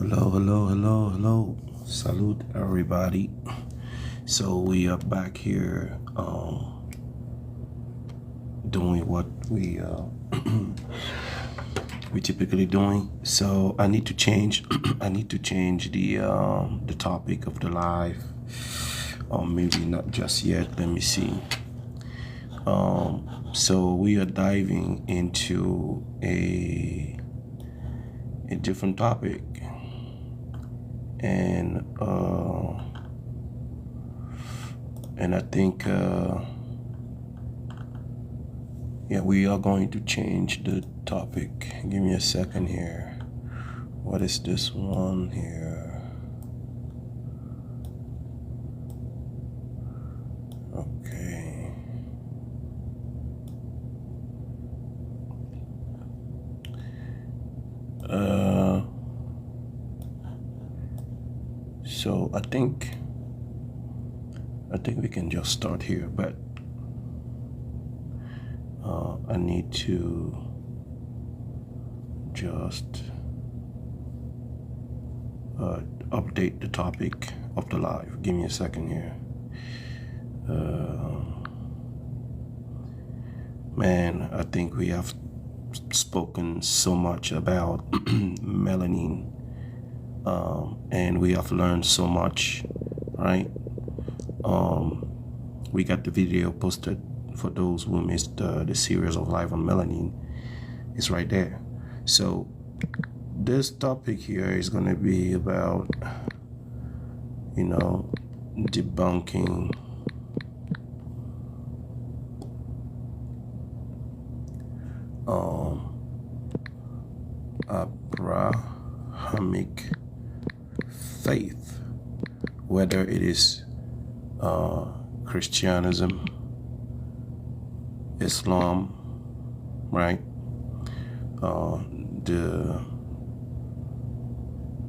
Hello, hello, hello, hello. Salute everybody. So we are back here doing what we typically doing. So I need to change I need to change the topic of the live. Or maybe not just yet. Let me see. So we are diving into a different topic. And I think we are going to change the topic. Give me a second here. What is this one here? Okay. So I think we can just start here, but I need to just update the topic of the live. Give me a second here. Man, I think we have spoken so much about melanin, and we have learned so much, right? We got the video posted for those who missed the series of live on melanin. It's right there. So this topic here is going to be about, debunking Abrahamic faith, whether it is Christianism, Islam, right?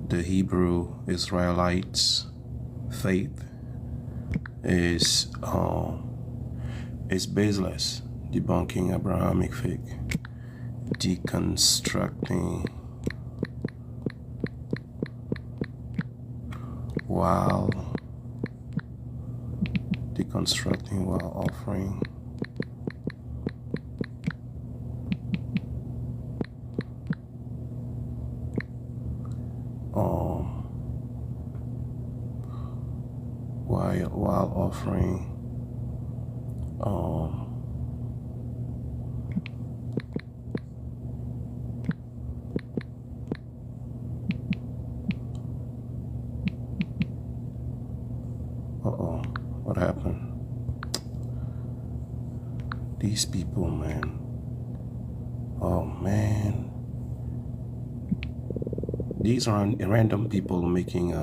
The Hebrew Israelites faith is baseless. Debunking Abrahamic faith, deconstructing while offering while offering what happened? These people, man. Oh man. These are random people making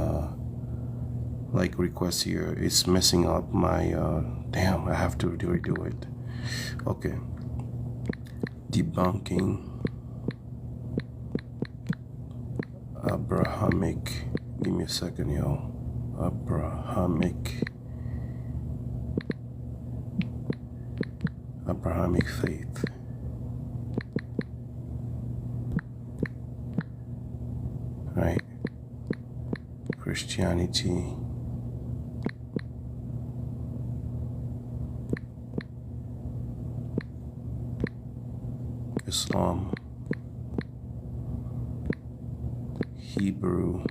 requests here. It's messing up my damn, I have to redo it. Okay. Debunking Abrahamic. Give me a second, yo. Abrahamic faith. Right? Christianity. Islam. Hebrew.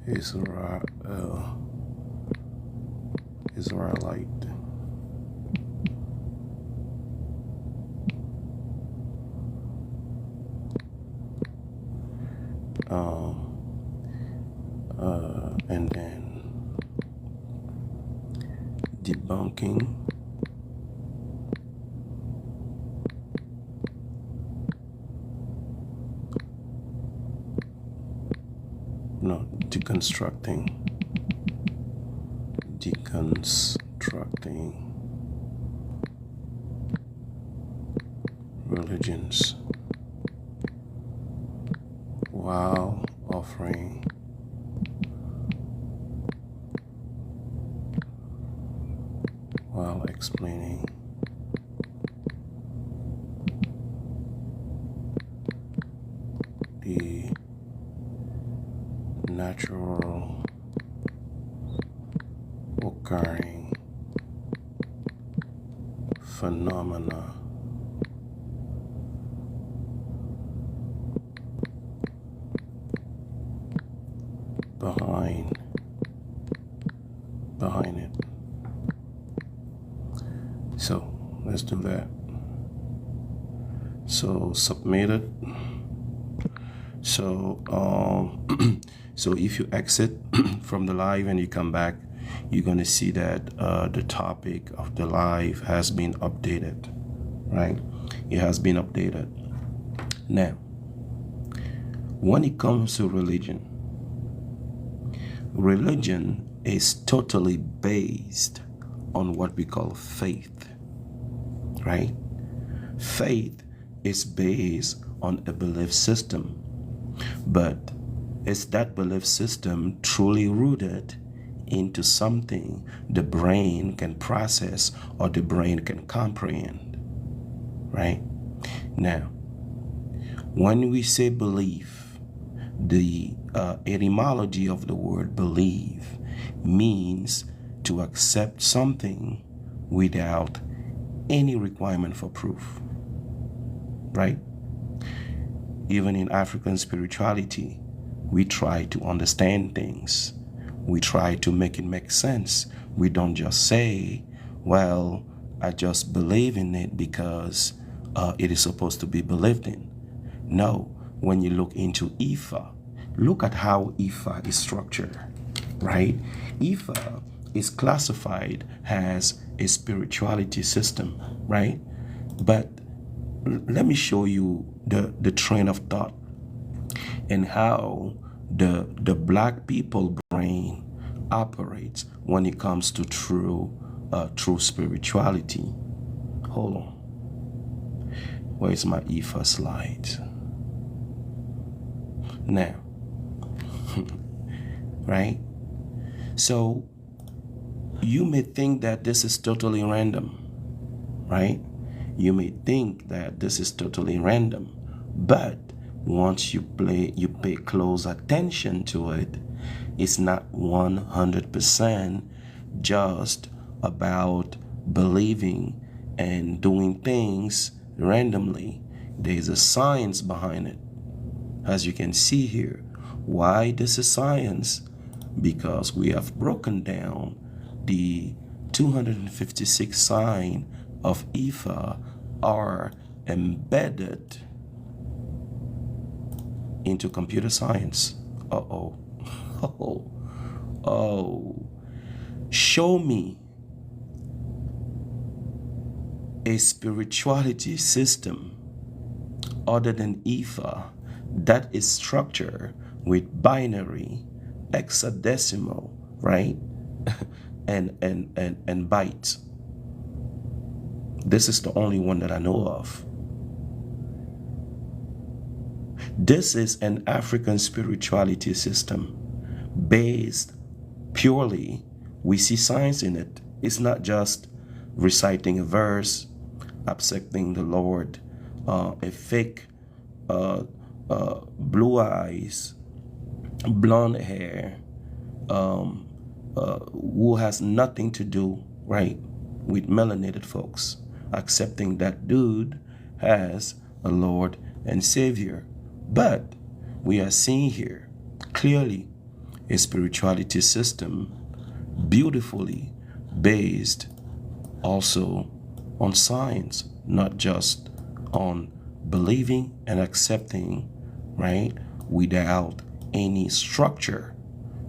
Israelite. And then debunking deconstructing religions while offering suffering while explaining the natural occurring phenomena behind it. So let's do that. So submit it. So so if you exit from the live and you come back, you're going to see that the topic of the live has been updated, right? It has been updated. Now, when it comes to religion is totally based on what we call faith, right? Faith is based on a belief system, but is that belief system truly rooted into something the brain can process or the brain can comprehend, right? Now, when we say belief, the etymology of the word believe means to accept something without any requirement for proof, right? Even in African spirituality, we try to understand things. We try to make it make sense. We don't just say, well, I just believe in it because it is supposed to be believed in. No, when you look into Ifa, look at how Ifa is structured, right? Ifa is classified as a spirituality system, right? But let me show you the train of thought and how the black people brain operates when it comes to true spirituality. Hold on. Where's my Ifa slide? Now, right? So you may think that this is totally random, right? You may think that this is totally random, but once you pay close attention to it, it's not 100% just about believing and doing things randomly. There's a science behind it. As you can see here, why this is science? Because we have broken down the 256 signs of Ifa are embedded into computer science. Show me a spirituality system other than Ifa that is structured with binary, hexadecimal, right? and bytes. This is the only one that I know of. This is an African spirituality system based purely, we see science in it. It's not just reciting a verse, accepting the Lord, a fake blue eyes, blonde hair, who has nothing to do, right, with melanated folks, accepting that dude as a Lord and Savior. But we are seeing here clearly a spirituality system beautifully based also on science, not just on believing and accepting, right, without any structure.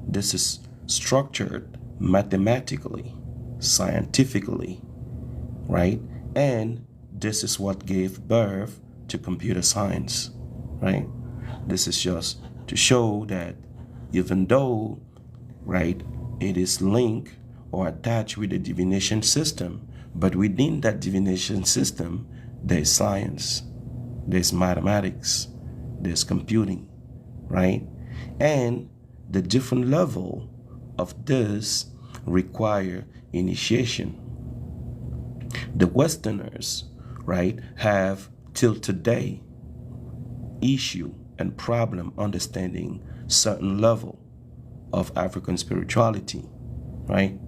This is structured mathematically, scientifically, right? And this is what gave birth to computer science, right? This is just to show that even though, right, it is linked or attached with the divination system, but within that divination system, there's science, there's mathematics, there's computing, right? And the different level of this require initiation. The Westerners, right, have till today issue and problem understanding certain level of African spirituality, right?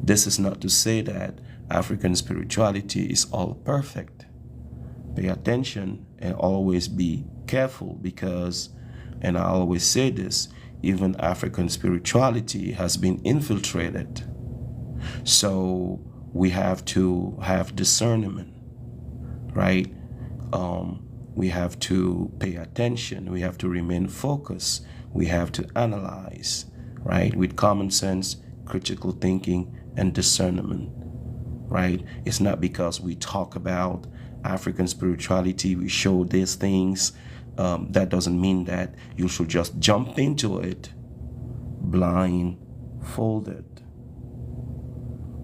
This is not to say that African spirituality is all perfect. Pay attention and always be careful, because, and I always say this, even African spirituality has been infiltrated. So we have to have discernment, right? We have to pay attention. We have to remain focused. We have to analyze, right? With common sense, critical thinking, and discernment, right? It's not because we talk about African spirituality, we show these things, that doesn't mean that you should just jump into it blindfolded,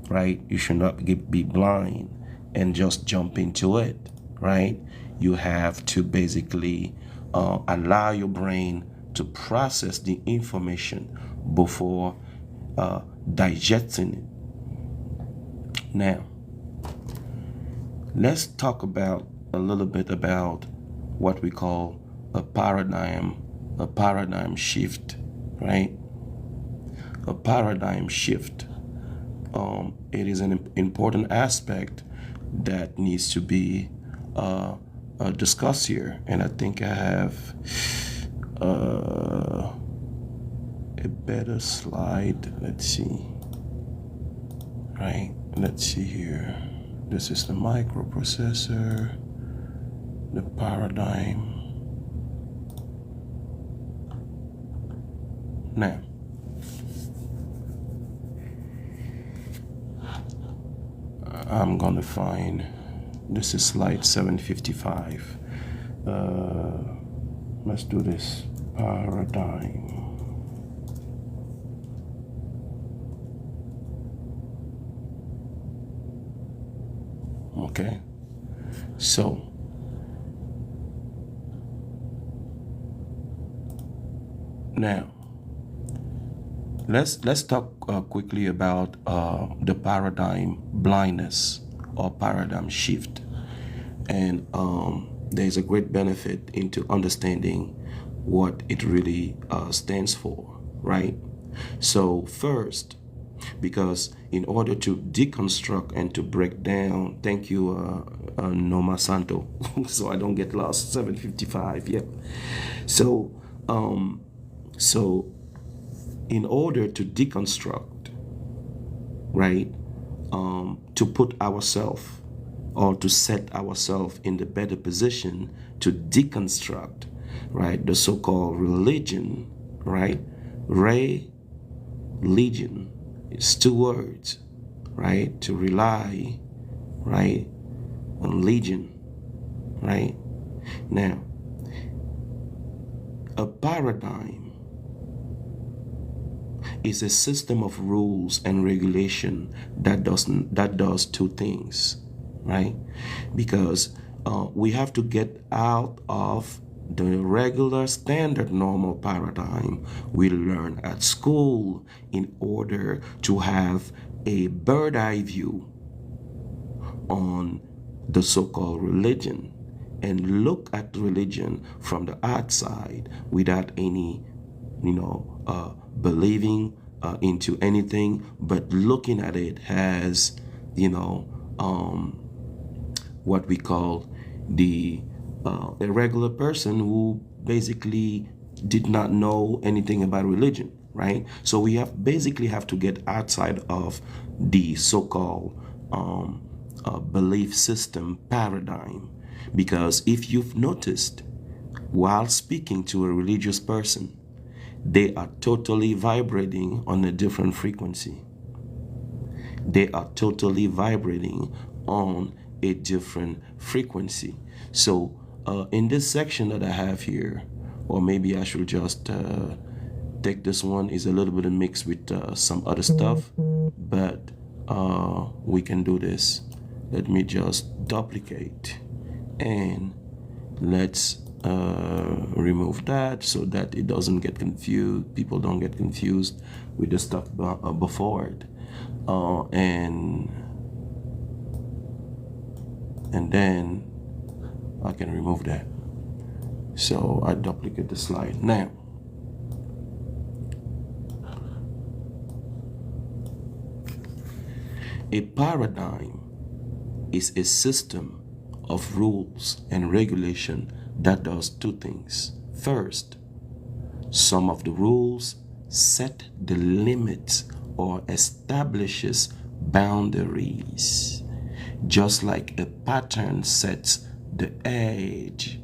right? You should not be blind and just jump into it, right? You have to basically allow your brain to process the information before digesting it. Now, let's talk about a little bit about what we call a paradigm shift, right? A paradigm shift. It is an important aspect that needs to be discussed here, and I think I have a better slide. Let's see. Right, let's see here. This is the microprocessor, the paradigm. Now, I'm gonna find, this is slide 755. Let's do this paradigm. Okay, so now let's talk quickly about the paradigm blindness or paradigm shift, and there's a great benefit into understanding what it really stands for, right? So first, because in order to deconstruct and to break down, thank you, Noma Santo, so I don't get lost, 755, yep. So, in order to deconstruct, right, to put ourselves or to set ourselves in the better position to deconstruct, right, the so-called religion, right, religion. It's two words, right? To rely, right, on legion, right? Now, a paradigm is a system of rules and regulation that does two things, right? Because we have to get out of the regular standard normal paradigm we learn at school in order to have a bird eye view on the so-called religion and look at religion from the outside without any, believing into anything, but looking at it as, what we call the a regular person who basically did not know anything about religion, right? So we basically have to get outside of the so-called belief system paradigm, because if you've noticed, while speaking to a religious person, they are totally vibrating on a different frequency. They are totally vibrating on a different frequency. So in this section that I have here, or maybe I should just take this one, is a little bit of mix with some other stuff, but we can do this. Let me just duplicate and let's remove that so that it doesn't get confused. People don't get confused with the stuff before it. And then I can remove that. So I duplicate the slide. Now, a paradigm is a system of rules and regulation that does two things. First, some of the rules set the limits or establishes boundaries, just like a pattern sets the edge,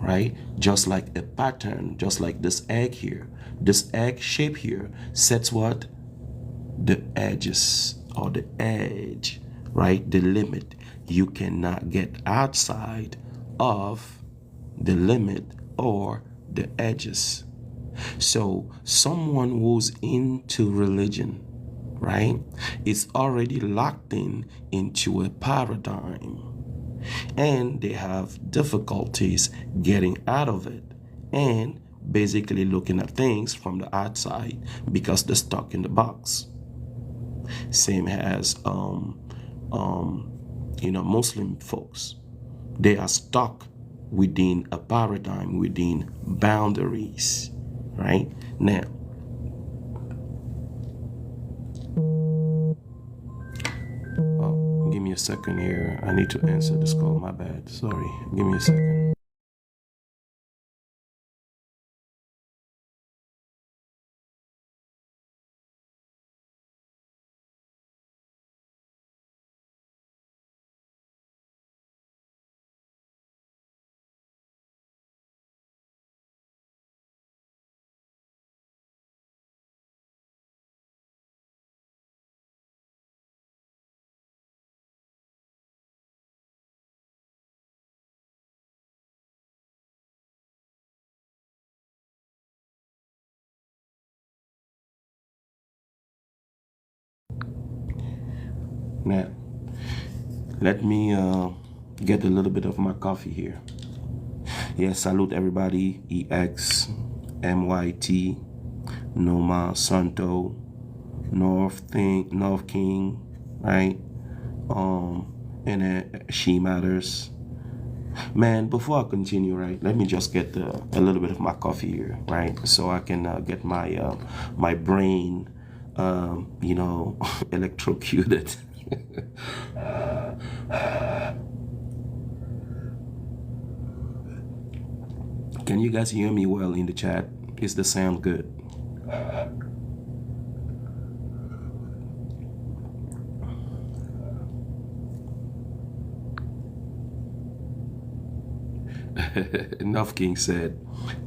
right? Just like a pattern, just like this egg here. This egg shape here sets what? The edges or the edge, right? The limit. You cannot get outside of the limit or the edges. So someone who's into religion, right, is already locked into a paradigm, and they have difficulties getting out of it and basically looking at things from the outside because they're stuck in the box. Same as Muslim folks. They are stuck within a paradigm, within boundaries, right? Now, give me a second here. I need to answer this call. My bad. Sorry. Give me a second. Now, let me get a little bit of my coffee here. Yes, salute everybody. EX, MYT, Noma, Santo, North King, right? And She Matters. Man, before I continue, right, let me just get a little bit of my coffee here, right, so I can get my my brain, electrocuted. Can you guys hear me well in the chat? Is the sound good? Enough King said,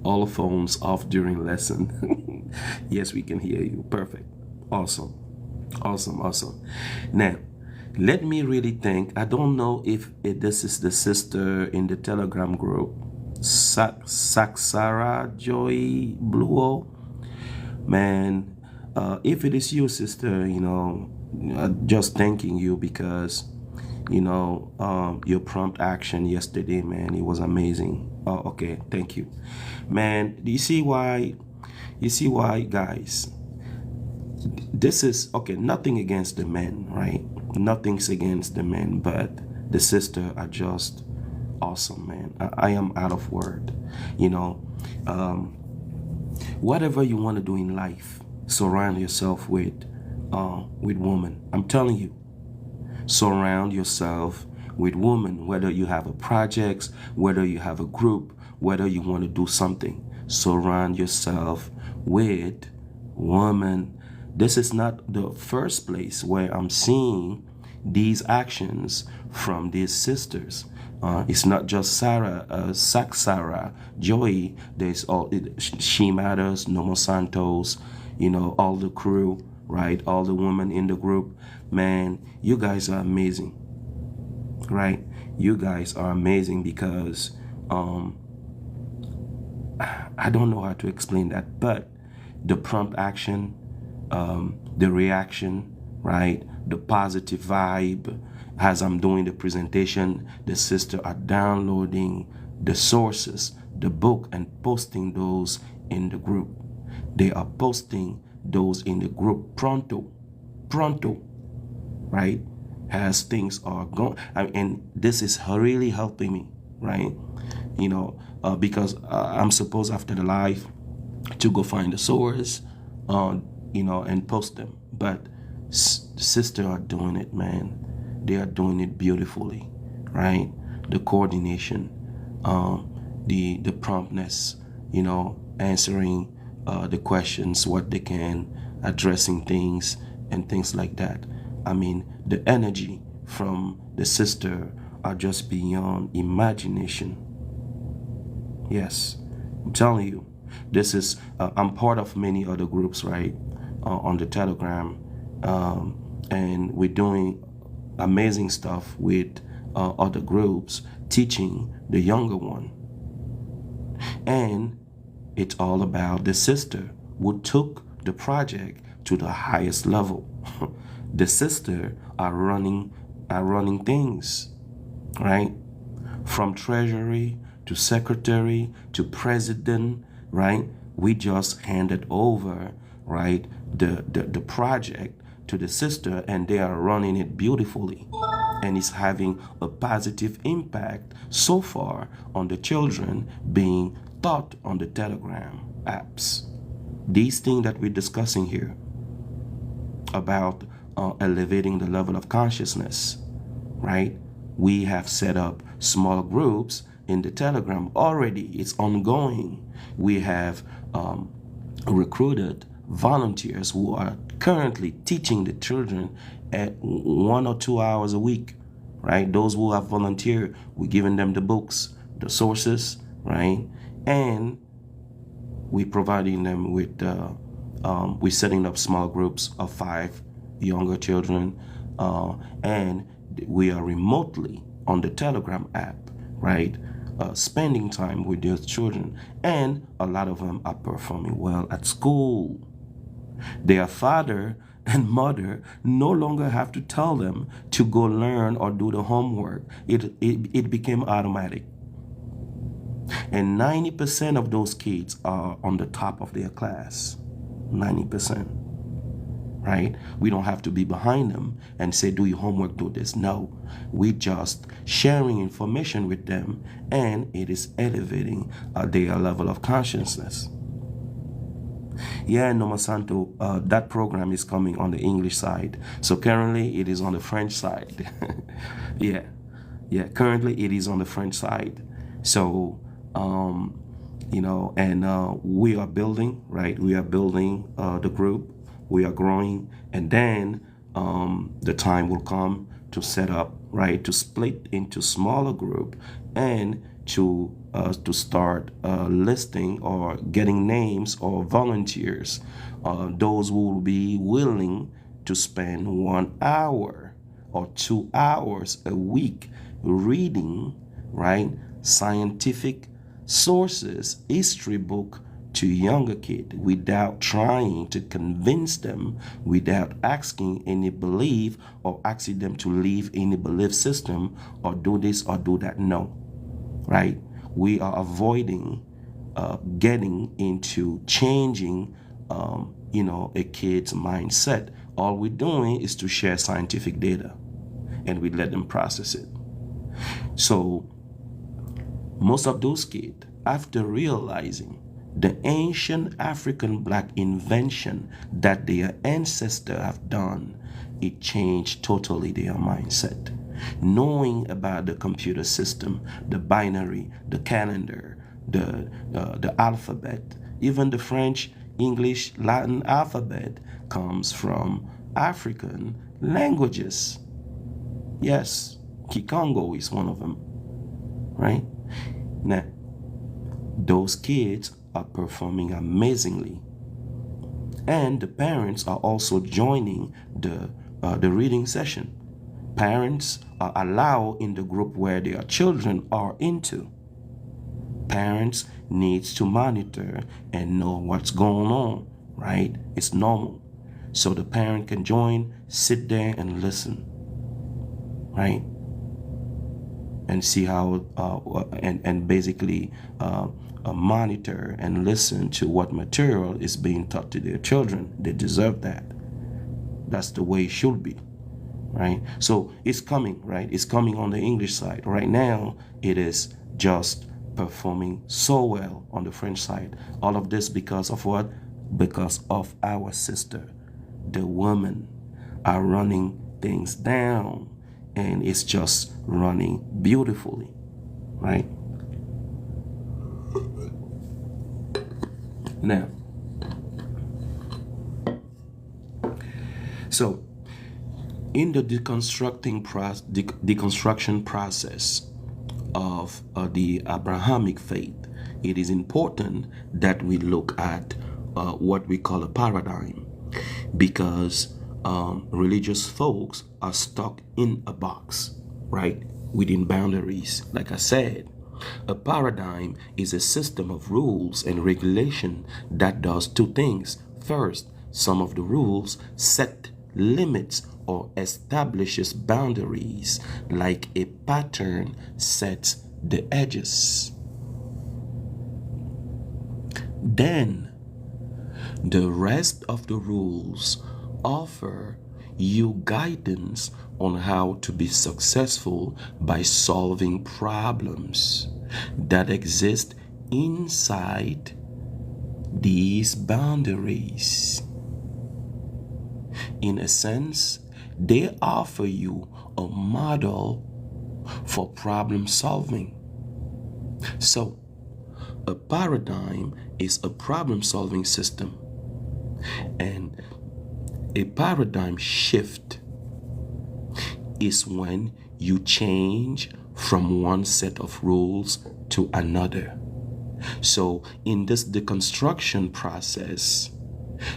all phones off during lesson. Yes, we can hear you. Perfect. Awesome. Awesome. Now, let me really think. I don't know if this is the sister in the Telegram group, Saksara Joy Bluo. Man, if it is you, sister, just thanking you because your prompt action yesterday, man, it was amazing. Oh, okay, thank you, man. Do you see why guys, this is okay, nothing against the men, right? Nothing's against the men, but the sister are just awesome, man. I am out of word. Whatever you want to do in life, surround yourself with women. I'm telling you, surround yourself with women, whether you have a project, whether you have a group, whether you want to do something. Surround yourself with women. This is not the first place where I'm seeing these actions from these sisters. It's not just Sarah, Saksara, Joy. There's all She Matters, Nomo Santos, all the crew, right? All the women in the group. Man, you guys are amazing, right? You guys are amazing because I don't know how to explain that, but the prompt action, the reaction, right? The positive vibe. As I'm doing the presentation, the sisters are downloading the sources, the book and posting those in the group. They are posting those in the group pronto, right? As things are going, and this is really helping me, right? Because I'm supposed after the live to go find the source, and post them. But sister are doing it, man. They are doing it beautifully, right? The coordination, the promptness, answering the questions, what they can, addressing things and things like that. I mean, the energy from the sister are just beyond imagination. Yes, I'm telling you, this is, I'm part of many other groups, right, on the Telegram, and we're doing amazing stuff with other groups, teaching the younger one. And it's all about the sister who took the project to the highest level. The sister are running things, right? From treasury to secretary to president, right? We just handed over, right, the project to the sister, and they are running it beautifully, and it's having a positive impact so far on the children being taught on the Telegram apps. These things that we're discussing here about elevating the level of consciousness, right? We have set up small groups in the Telegram already. It's ongoing. We have recruited volunteers who are currently teaching the children at 1 or 2 hours a week, right? Those who have volunteered, we're giving them the books, the sources, right? And we're providing them with, we're setting up small groups of 5 younger children, and we are remotely on the Telegram app, right? Spending time with their children, and a lot of them are performing well at school. Their father and mother no longer have to tell them to go learn or do the homework. It became automatic. And 90% of those kids are on the top of their class. 90%. Right? We don't have to be behind them and say, do your homework, do this. No, we just sharing information with them, and it is elevating their level of consciousness. Yeah, Noma Santo, that program is coming on the English side. So currently it is on the French side. yeah, currently it is on the French side. So, and we are building, right? We are building the group. We are growing, and then the time will come to set up, right, to split into smaller group, and to start listing or getting names or volunteers, those who will be willing to spend 1 hour or 2 hours a week reading, right, scientific sources, history book, to younger kids without trying to convince them, without asking any belief or asking them to leave any belief system or do this or do that. No, right? We are avoiding getting into changing, a kid's mindset. All we're doing is to share scientific data, and we let them process it. So most of those kids, after realizing the ancient African black invention that their ancestors have done, it changed totally their mindset. Knowing about the computer system, the binary, the calendar, the alphabet, even the French, English, Latin alphabet comes from African languages. Yes, Kikongo is one of them, right? Now, those kids are performing amazingly, and the parents are also joining the reading session. Parents are allowed in the group where their children are into. Parents needs to monitor and know what's going on, right? It's normal. So the parent can join, sit there and listen, right? and see how and basically monitor and listen to what material is being taught to their children. They deserve that. That's the way it should be, right? So it's coming, right? It's coming on the English side. Right now, it is just performing so well on the French side. All of this because of what? Because of our sister. The women are running things down, and it's just running beautifully, right? Now, so in the deconstruction process of the Abrahamic faith, it is important that we look at what we call a paradigm, because religious folks are stuck in a box, right? Within boundaries. Like I said, a paradigm is a system of rules and regulation that does two things. First, some of the rules set limits or establishes boundaries, like a pattern sets the edges. Then, the rest of the rules offer you guidance on how to be successful by solving problems that exist inside these boundaries. In a sense, they offer you a model for problem solving. So, a paradigm is a problem solving system, and a paradigm shift is when you change from one set of rules to another. So in this deconstruction process,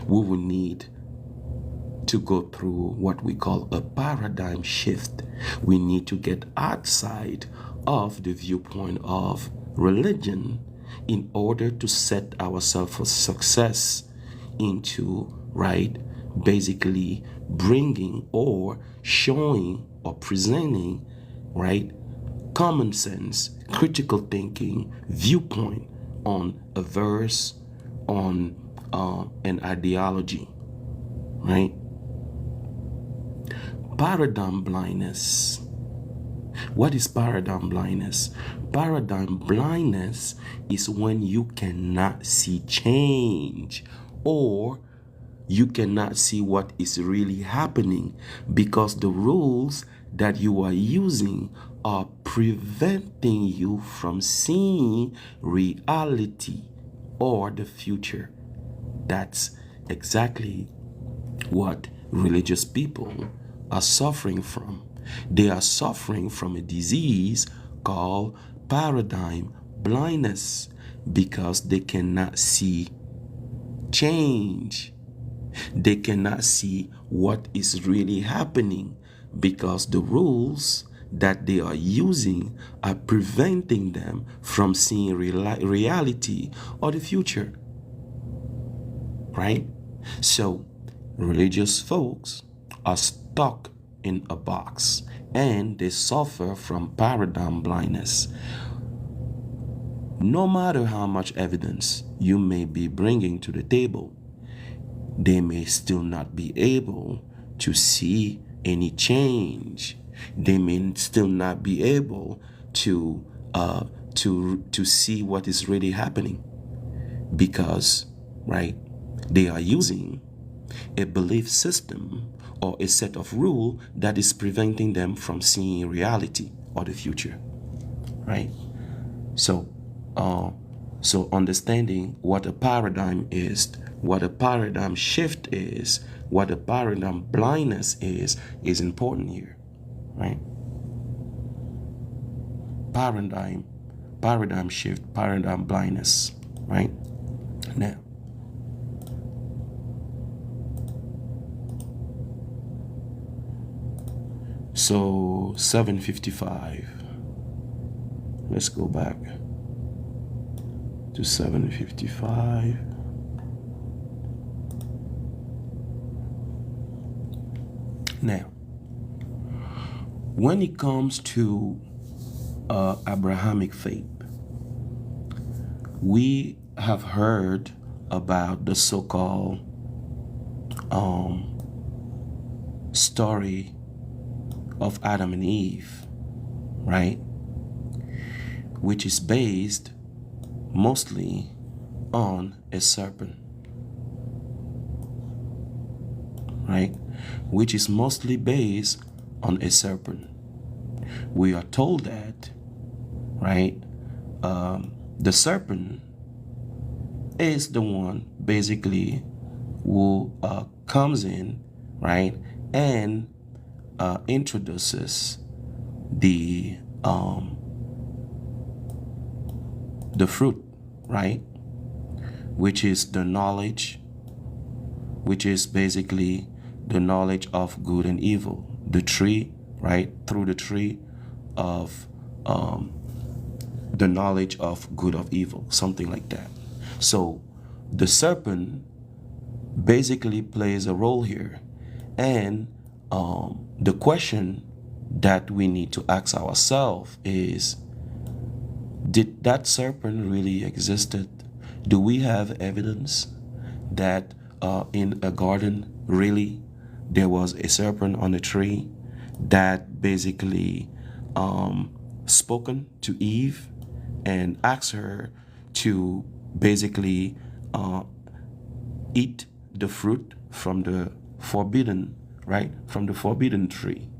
we will need to go through what we call a paradigm shift. We need to get outside of the viewpoint of religion in order to set ourselves for success into, right, basically bringing or showing or presenting, right, common sense, critical thinking viewpoint on a verse, on an ideology, right? Paradigm blindness. What is paradigm blindness? Paradigm blindness is when you cannot see change, or you cannot see what is really happening because the rules that you are using are preventing you from seeing reality or the future. That's exactly what religious people are suffering from. They are suffering from a disease called paradigm blindness because they cannot see change. They cannot see what is really happening because the rules that they are using are preventing them from seeing reality or the future. Right? So, religious folks are stuck in a box and they suffer from paradigm blindness. No matter how much evidence you may be bringing to the table, they may still not be able to see any change. They may still not be able to see what is really happening because, right, they are using a belief system or a set of rules that is preventing them from seeing reality or the future, right? So understanding what a paradigm is, what a paradigm shift is, what a paradigm blindness is important here, right? Paradigm shift, paradigm blindness, right? Now, so 7:55. Let's go back to 7:55. Now, when it comes to Abrahamic faith. We have heard about the so-called story of Adam and Eve, right? Which is based mostly on a serpent, right? Which is mostly based on a serpent. We are told that, right? The serpent is the one basically who comes in, right, and introduces the fruit, right, which is the knowledge, which is basically the knowledge of good and evil. The tree, right, through the tree of the knowledge of good of evil, something like that. So the serpent basically plays a role here, and the question that we need to ask ourselves is, did that serpent really existed? Do we have evidence that in a garden really there was a serpent on a tree that basically spoken to Eve and asked her to basically eat the fruit from the forbidden, right, from the forbidden tree?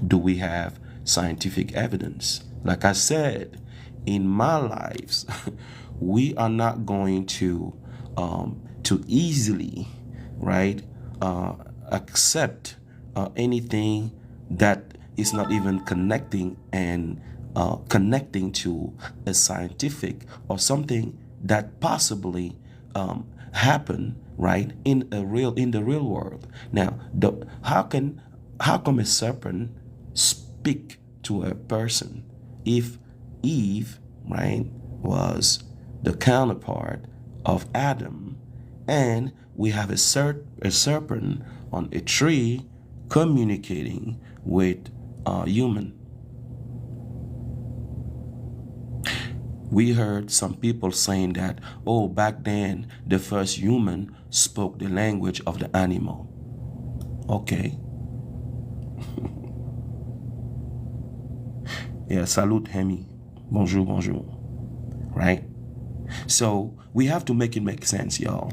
Do we have scientific evidence? Like I said, in my lives, we are not going to easily, right, accept anything that is not even connecting to a scientific or something that possibly happen, right, in the real world. Now, how come a serpent speak to a person if Eve, right, was the counterpart of Adam, and we have a serpent on a tree communicating with a human? We heard some people saying that, oh, back then the first human spoke the language of the animal. Okay. Yeah, salut, Hemi. Bonjour, bonjour. Right? So we have to make it make sense, y'all.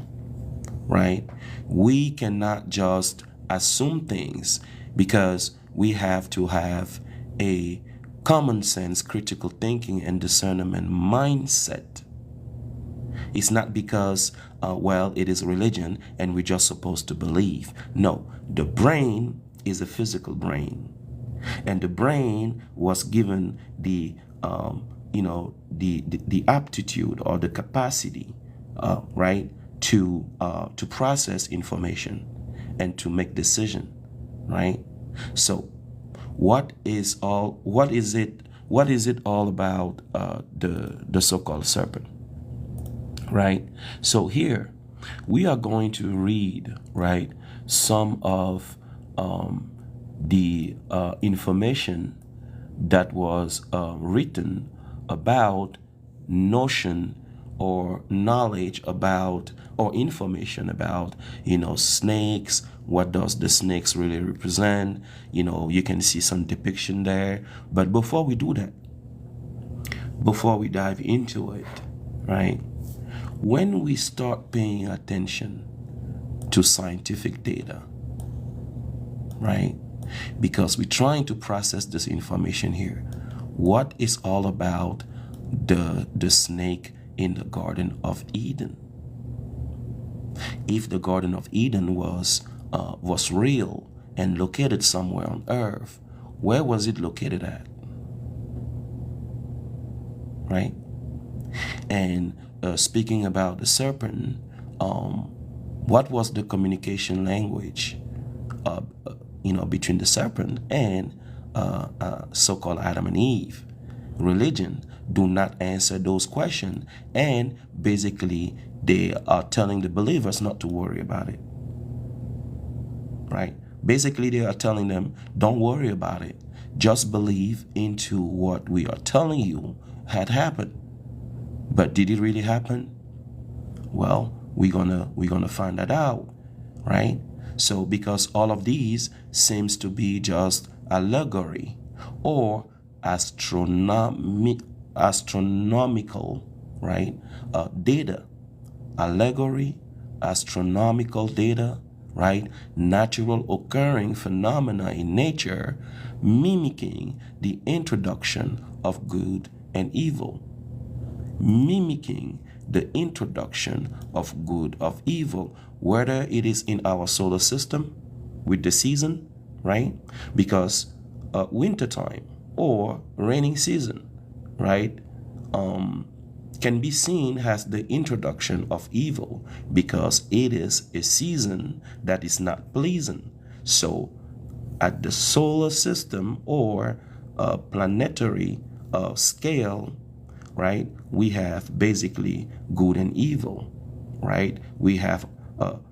Right? We cannot just assume things, because we have to have a common sense, critical thinking, and discernment mindset. It's not because, it is religion and we're just supposed to believe. No, the brain is a physical brain. And the brain was given the aptitude or the capacity, right, to process information and to make decision, right? So, what is it all about the so-called serpent, right? So here we are going to read, right, some of the information that was written about notion or knowledge about or information about snakes. What does the snakes really represent? You can see some depiction there. But before we do that, before we dive into it, right, when we start paying attention to scientific data, right, because we're trying to process this information here, what is all about the snake in the Garden of Eden? If the Garden of Eden was real and located somewhere on earth, where was it located at? Right? And speaking about the serpent, what was the communication language between the serpent and so-called Adam and Eve? Religion do not answer those questions, and basically they are telling the believers not to worry about it, right? Basically they are telling them, don't worry about it. Just believe into what we are telling you had happened. But did it really happen? Well, we're gonna find that out, right? So because all of these seems to be just allegory or astronomical, right? Data, allegory, astronomical data, right? Natural occurring phenomena in nature, mimicking the introduction of good and evil, mimicking the introduction of good of evil, whether it is in our solar system with the season, right? Because wintertime or raining season, right, can be seen as the introduction of evil because it is a season that is not pleasant. So at the solar system or planetary scale, right, we have basically good and evil, right? We have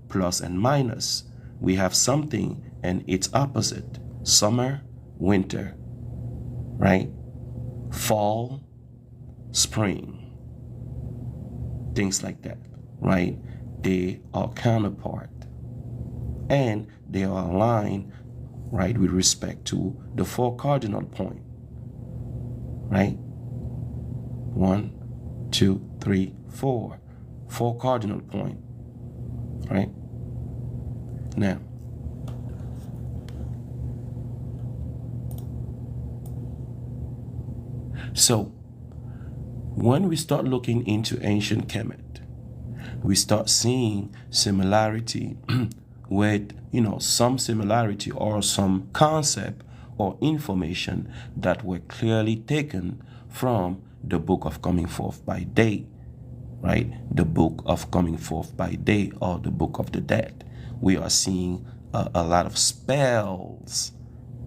plus and minus. We have something and its opposite: summer, winter, right? Fall, spring, things like that, right? They are counterpart and they are aligned, right, with respect to the four cardinal point, right? 1, 2, 3, 4. 4 cardinal point, right? Now, so when we start looking into ancient Kemet, we start seeing similarity with, some similarity or some concept or information that were clearly taken from the book of coming forth by day, right? The book of coming forth by day, or the book of the dead. We are seeing a lot of spells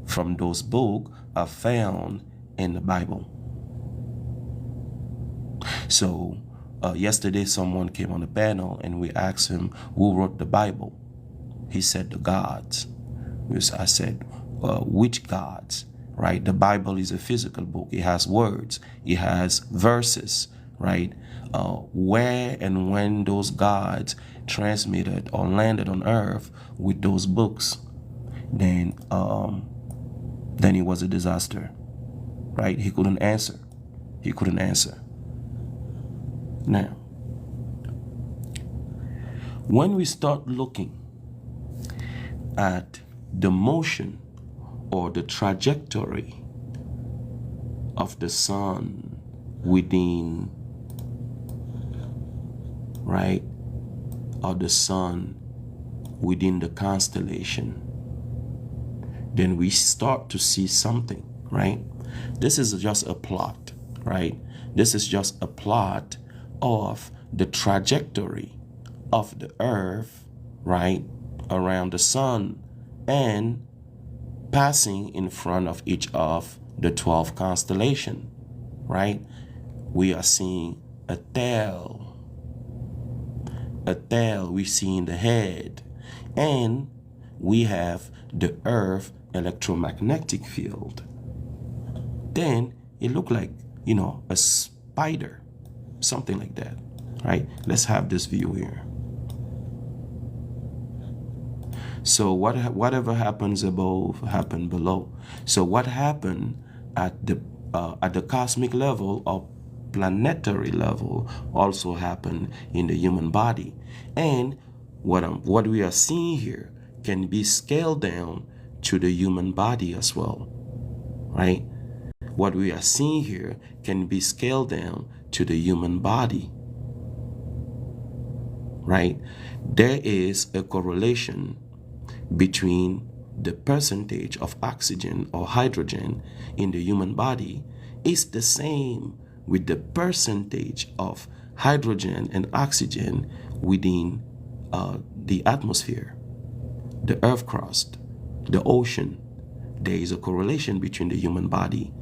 from those books are found in the Bible. So yesterday someone came on the panel and we asked him who wrote the Bible. He said the gods. I said, which gods? Right? The Bible is a physical book. It has words. It has verses, right? Where and when those gods transmitted or landed on earth with those books, then it was a disaster, right? He couldn't answer. Now, when we start looking at the motion or the trajectory of the sun within, right, or the sun within the constellation, then we start to see something, right? This is just a plot, right? This is just a plot of the trajectory of the earth, right, around the sun and passing in front of each of the 12 constellations, right? We are seeing a tail, we see in the head, and we have the earth electromagnetic field. Then it looked like, a spider, something like that, right? Let's have this view here. So whatever happens above happened below. So what happened at the cosmic level or planetary level also happened in the human body. And what we are seeing here can be scaled down to the human body as well, right? What we are seeing here can be scaled down to the human body, right? There is a correlation between the percentage of oxygen or hydrogen in the human body is the same with the percentage of hydrogen and oxygen within the atmosphere, the earth crust, the ocean. There is a correlation between the human body,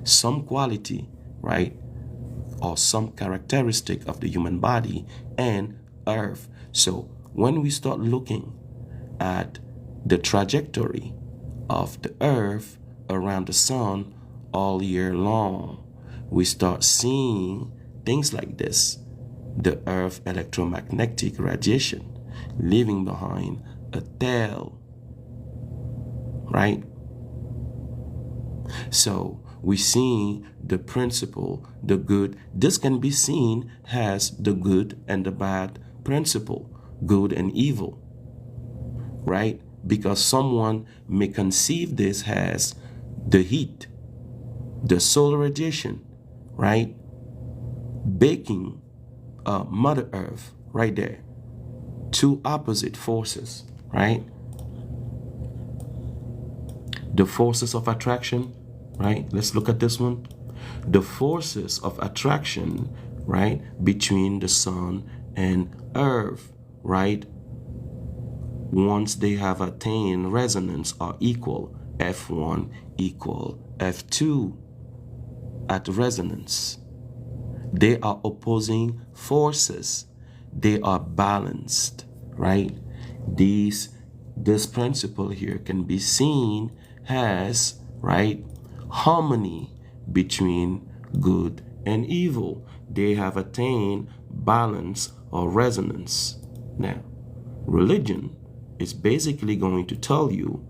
some quality, right, or some characteristic of the human body and earth. So when we start looking at the trajectory of the earth around the sun all year long, we start seeing things like this. The Earth electromagnetic radiation leaving behind a tail, right? So we see the principle, the good. This can be seen as the good and the bad principle, good and evil, right? Because someone may conceive this as the heat, the solar radiation, right? Baking Mother Earth right there. Two opposite forces, right? The forces of attraction, right? Let's look at this one. The forces of attraction, right, between the sun and earth, right? Once they have attained resonance are equal, F1 equal F2 at resonance. They are opposing forces. They are balanced, right? This principle here can be seen as, right, harmony between good and evil. They have attained balance or resonance. Now, religion is basically going to tell you,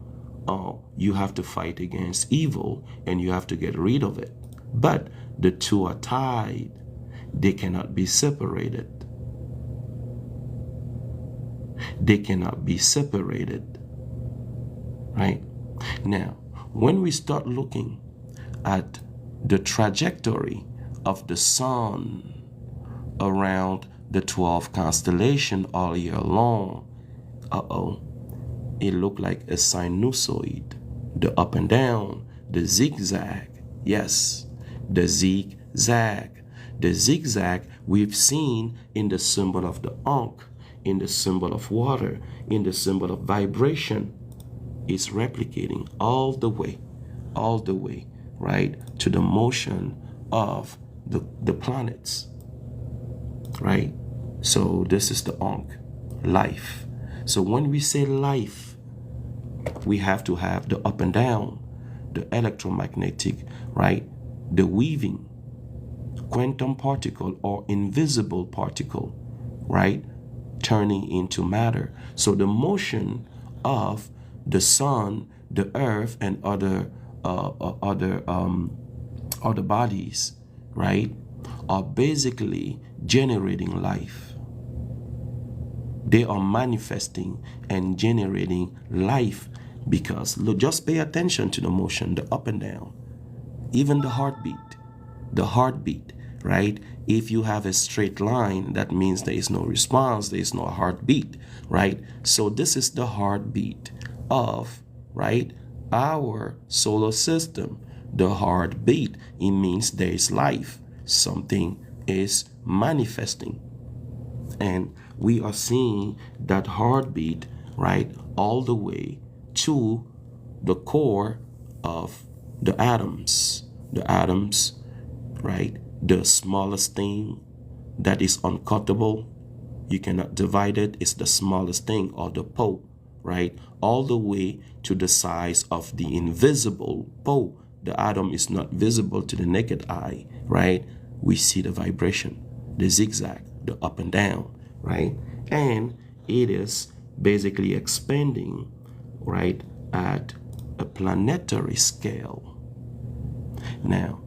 you have to fight against evil and you have to get rid of it. But the two are tied. They cannot be separated. They cannot be separated, right? Now, when we start looking at the trajectory of the sun around the 12 constellation all year long, it looked like a sinusoid, the up and down, the zigzag. Yes, the zigzag. The zigzag we've seen in the symbol of the Ankh, in the symbol of water, in the symbol of vibration. It's replicating all the way, right, to the motion of the planets, right? So this is the Ankh, life. So when we say life, we have to have the up and down, the electromagnetic, right, the weaving, quantum particle or invisible particle, right, turning into matter. So the motion of the sun, the earth, and other bodies, right, are basically generating life. They are manifesting and generating life because, look, just pay attention to the motion, the up and down, even the heartbeat, right? If you have a straight line, that means there is no response, there is no heartbeat, right? So this is the heartbeat of, right, our solar system. The heartbeat, it means there is life. Something is manifesting. And we are seeing that heartbeat, right, all the way to the core of the atoms. The atoms, right, the smallest thing that is uncuttable, you cannot divide it, it's the smallest thing, or the po, right, all the way to the size of the invisible po. The atom is not visible to the naked eye, right? We see the vibration, the zigzag, the up and down, right? And it is basically expanding, right, at a planetary scale. Now,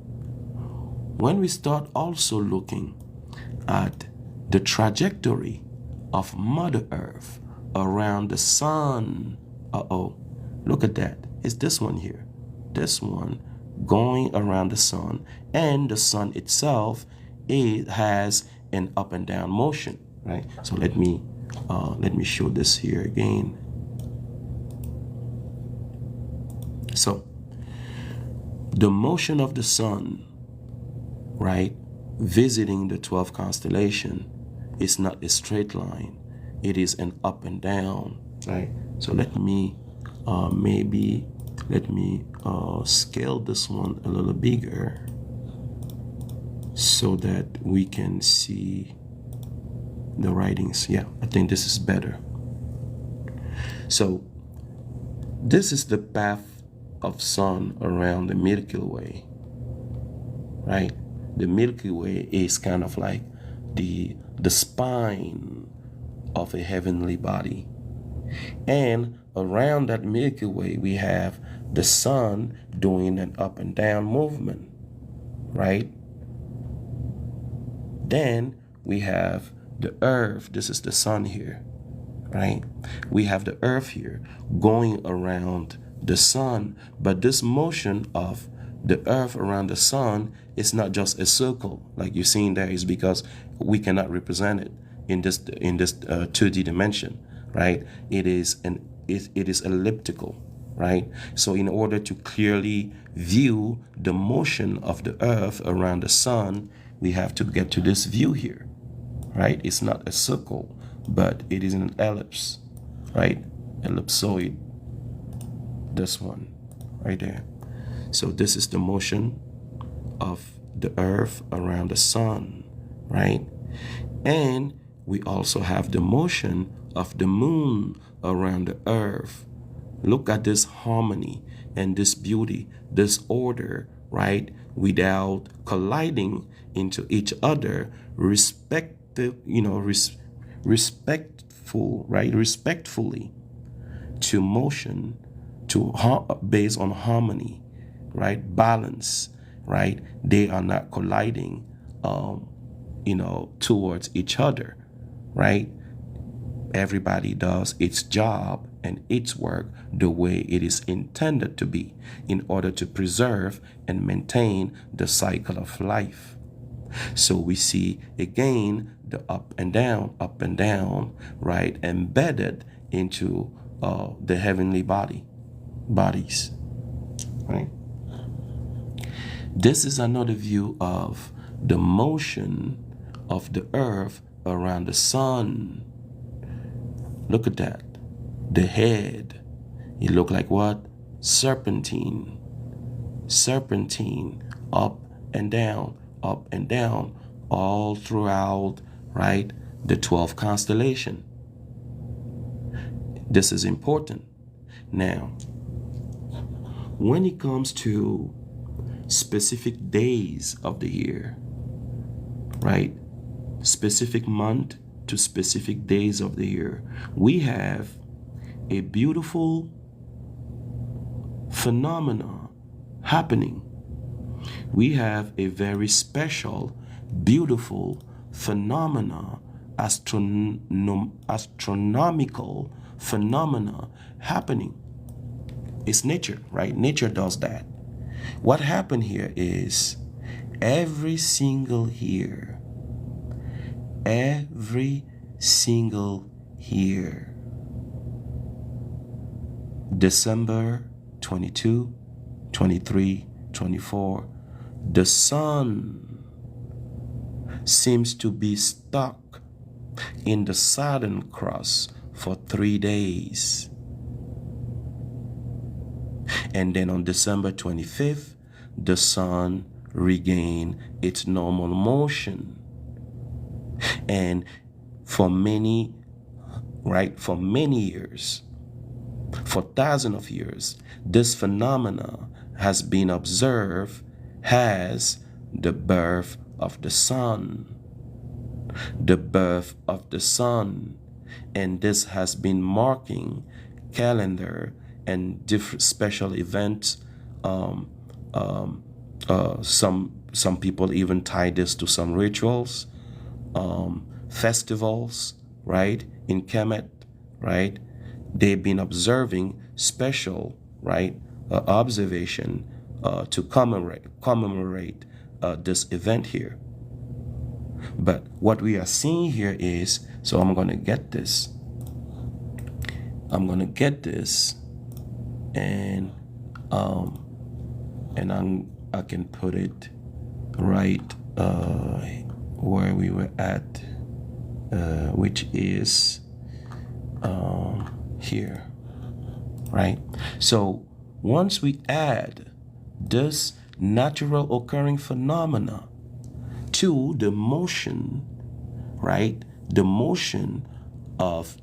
when we start also looking at the trajectory of Mother Earth around the sun, look at that. It's this one here. This one going around the sun, and the sun itself, it has an up and down motion, right? So let me show this here again. So the motion of the sun, right, visiting the 12 constellation is not a straight line. It is an up and down, right? So let me scale this one a little bigger so that we can see the writings. Yeah, I think this is better. So this is the path of sun around the Milky Way, right? The Milky Way is kind of like the spine of a heavenly body. And around that Milky Way, we have the sun doing an up and down movement, right? Then we have the earth. This is the sun here, right? We have the earth here going around the sun. But this motion of the earth around the sun is not just a circle like you're seeing there, is because we cannot represent it in this 2D dimension, right? It is elliptical, right? So in order to clearly view the motion of the earth around the sun, we have to get to this view here, right? It's not a circle, but it is an ellipse, right? Ellipsoid, this one right there. So this is the motion of the earth around the sun, right? And we also have the motion of the moon around the earth. Look at this harmony and this beauty, this order, right? Without colliding into each other, respectful, right? Respectfully to motion, based on harmony, right? Balance, right? They are not colliding, towards each other, right? Everybody does its job and its work the way it is intended to be in order to preserve and maintain the cycle of life. So we see again the up and down, right? Embedded into the heavenly bodies, right? This is another view of the motion of the earth around the sun. Look at that. The head, it looked like what? Serpentine, up and down, all throughout, right? The 12 constellation. This is important. Now, when it comes to specific days of the year, right? Specific month to specific days of the year, we have a beautiful phenomena happening. We have a very special, beautiful phenomena, astronomical phenomena happening. It's nature, right? Nature does that. What happened here is every single year, December 22, 23, 24, the sun seems to be stuck in the Southern Cross for 3 days. And then on December 25th, the sun regained its normal motion. And for many years, for thousands of years, this phenomena has been observed as the birth of the sun. The birth of the sun. And this has been marking calendar and different special events. Some people even tie this to some rituals, festivals, right? In Kemet, right? They've been observing special, right, observation to commemorate this event here. But what we are seeing here is, so I'm going to get this. And I can put it right where we were at, which is here, right? So once we add this natural occurring phenomena to the motion, right? The motion of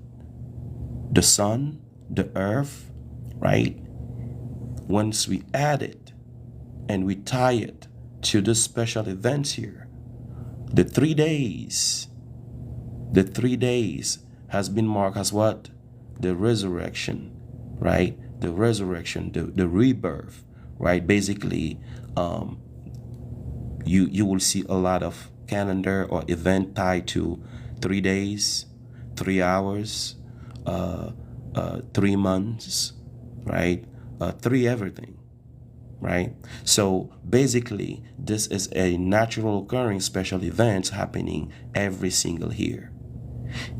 the sun, the earth, right? once we add it and we tie it to the special events here, the 3 days, has been marked as what? The resurrection, right? The resurrection, the rebirth, right? Basically, you will see a lot of calendar or event tied to 3 days, 3 hours, 3 months, right? 3 everything, right? So basically, this is a natural occurring special event happening every single year.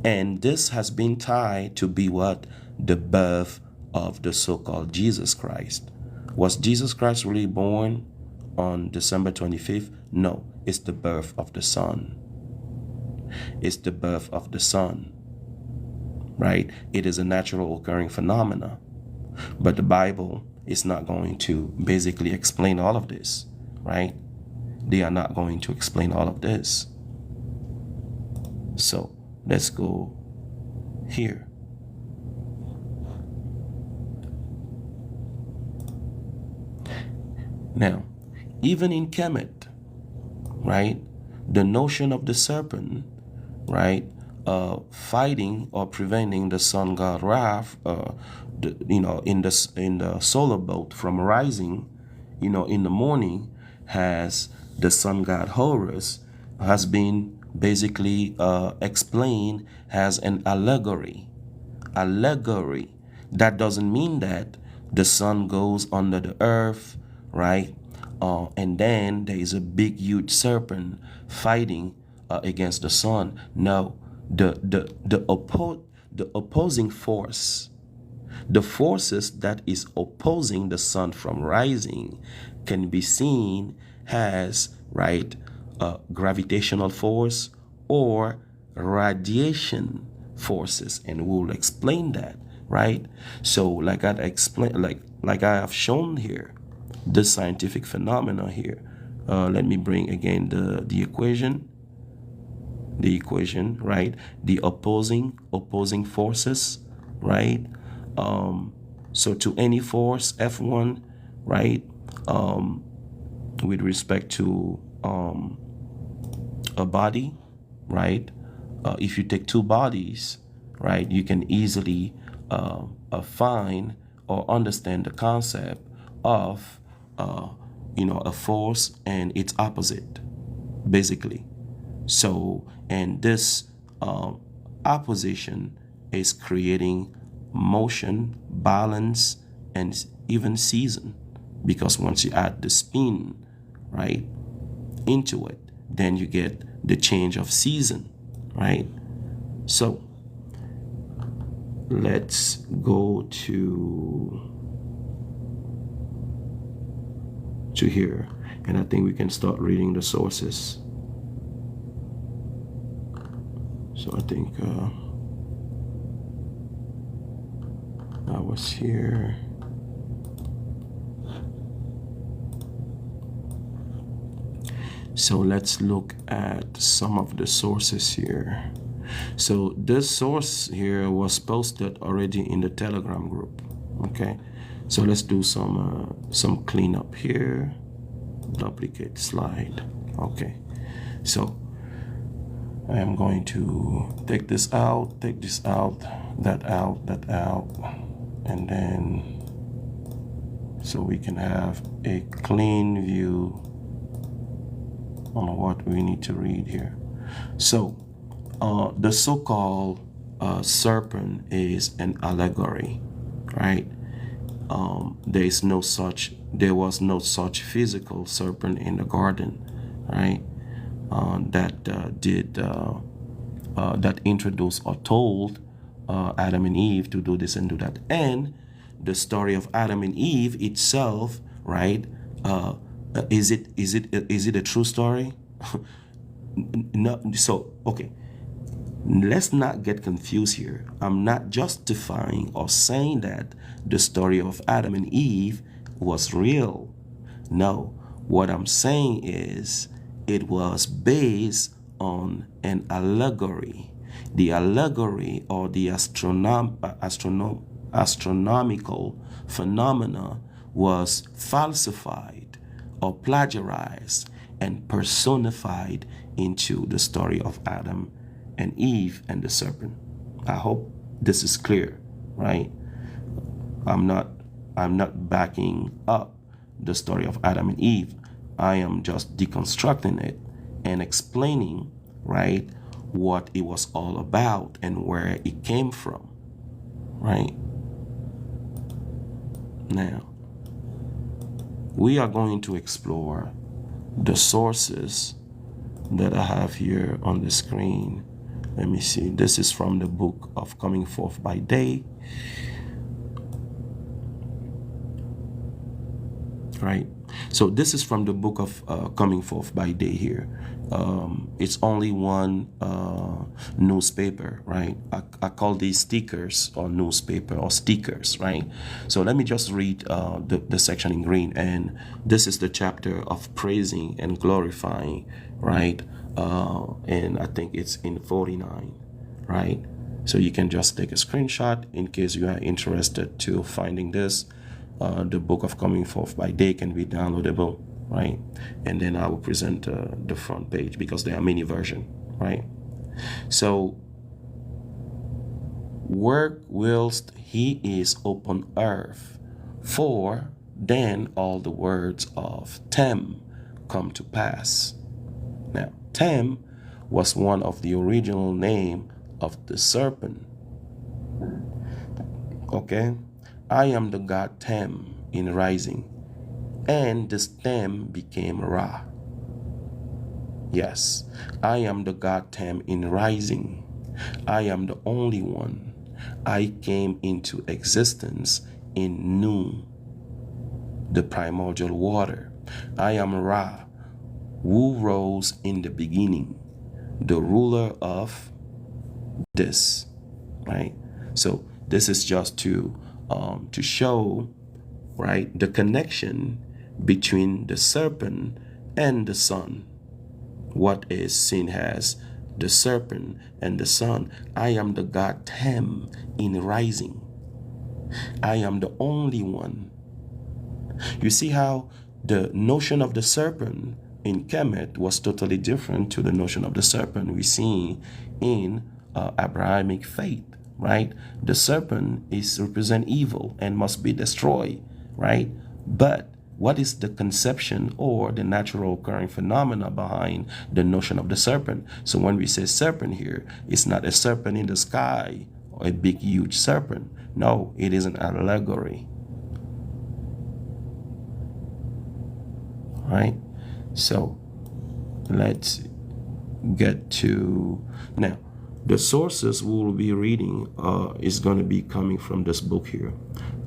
And this has been tied to be what? The birth of the so-called Jesus Christ. Was Jesus Christ really born on December 25th? No, it's the birth of the Son. It's the birth of the Son, right? It is a natural occurring phenomena. But the Bible is not going to basically explain all of this, right? They are not going to explain all of this. So let's go here. Now, even in Kemet, right, the notion of the serpent, right, fighting or preventing the sun god wrath, in the solar boat from rising, in the morning, has the sun god Horus, has been basically explained as an allegory. That doesn't mean that the sun goes under the earth, right? And then there is a big, huge serpent fighting against the sun. No, the opposing force, the forces that is opposing the sun from rising, can be seen as, right, gravitational force or radiation forces, and we'll explain that, right? So like I explained, like I have shown here, the scientific phenomena here. Let me bring again the equation, right? The opposing forces, right? So to any force F1, right, with respect to a body, right? If you take 2 bodies, right, you can easily find or understand the concept of a force and its opposite, basically. So, and this opposition is creating motion, balance, and even season, because once you add the spin, right, into it, then you get the change of season, right? So let's go to here, and I think we can start reading the sources. So I think I was here. So let's look at some of the sources here. So this source here was posted already in the Telegram group. Okay, so let's do some cleanup here. Duplicate slide. Okay, so I am going to take this out, that out, and then so we can have a clean view on what we need to read here. So the so-called serpent is an allegory, right? There was no such physical serpent in the garden, right? That introduced or told Adam and Eve to do this and do that. And the story of Adam and Eve itself, right? Is it a true story? No. So okay, let's not get confused here. I'm not justifying or saying that the story of Adam and Eve was real. No, what I'm saying is it was based on an allegory. The allegory, or the astronomical phenomena, was falsified or plagiarized and personified into the story of Adam and Eve and the serpent. I hope this is clear, right? I'm not backing up the story of Adam and Eve. I am just deconstructing it and explaining, right, what it was all about and where it came from, right? Now, we are going to explore the sources that I have here on the screen. Let me see. This is from the book of Coming Forth by Day, right? So this is from the book of Coming Forth by Day here. It's only one newspaper, right? I call these stickers or newspaper or stickers, right? So let me just read the section in green. And this is the chapter of praising and glorifying, right? And I think it's in 49, right? So you can just take a screenshot in case you are interested to finding this. The book of Coming Forth by Day can be downloadable, right? And then I will present the front page because there are many versions, right? So, work whilst he is upon earth, for then all the words of Tem come to pass. Now, Tem was one of the original name of the serpent. Okay? I am the god Tem in rising, and this Tem became Ra. Yes, I am the god Tem in rising. I am the only one. I came into existence in Nu, the primordial water. I am Ra, who rose in the beginning, the ruler of this, right? So this is just to show, right, the connection between the serpent and the sun. What is seen as the serpent and the sun. I am the god Tem in rising. I am the only one. You see how the notion of the serpent in Kemet was totally different to the notion of the serpent we see in Abrahamic faith, right? The serpent is represent evil and must be destroyed, right? But what is the conception or the natural occurring phenomena behind the notion of the serpent? So when we say serpent here, it's not a serpent in the sky or a big huge serpent. No, it is an allegory, right? So let's get to now. The sources we will be reading is going to be coming from this book here,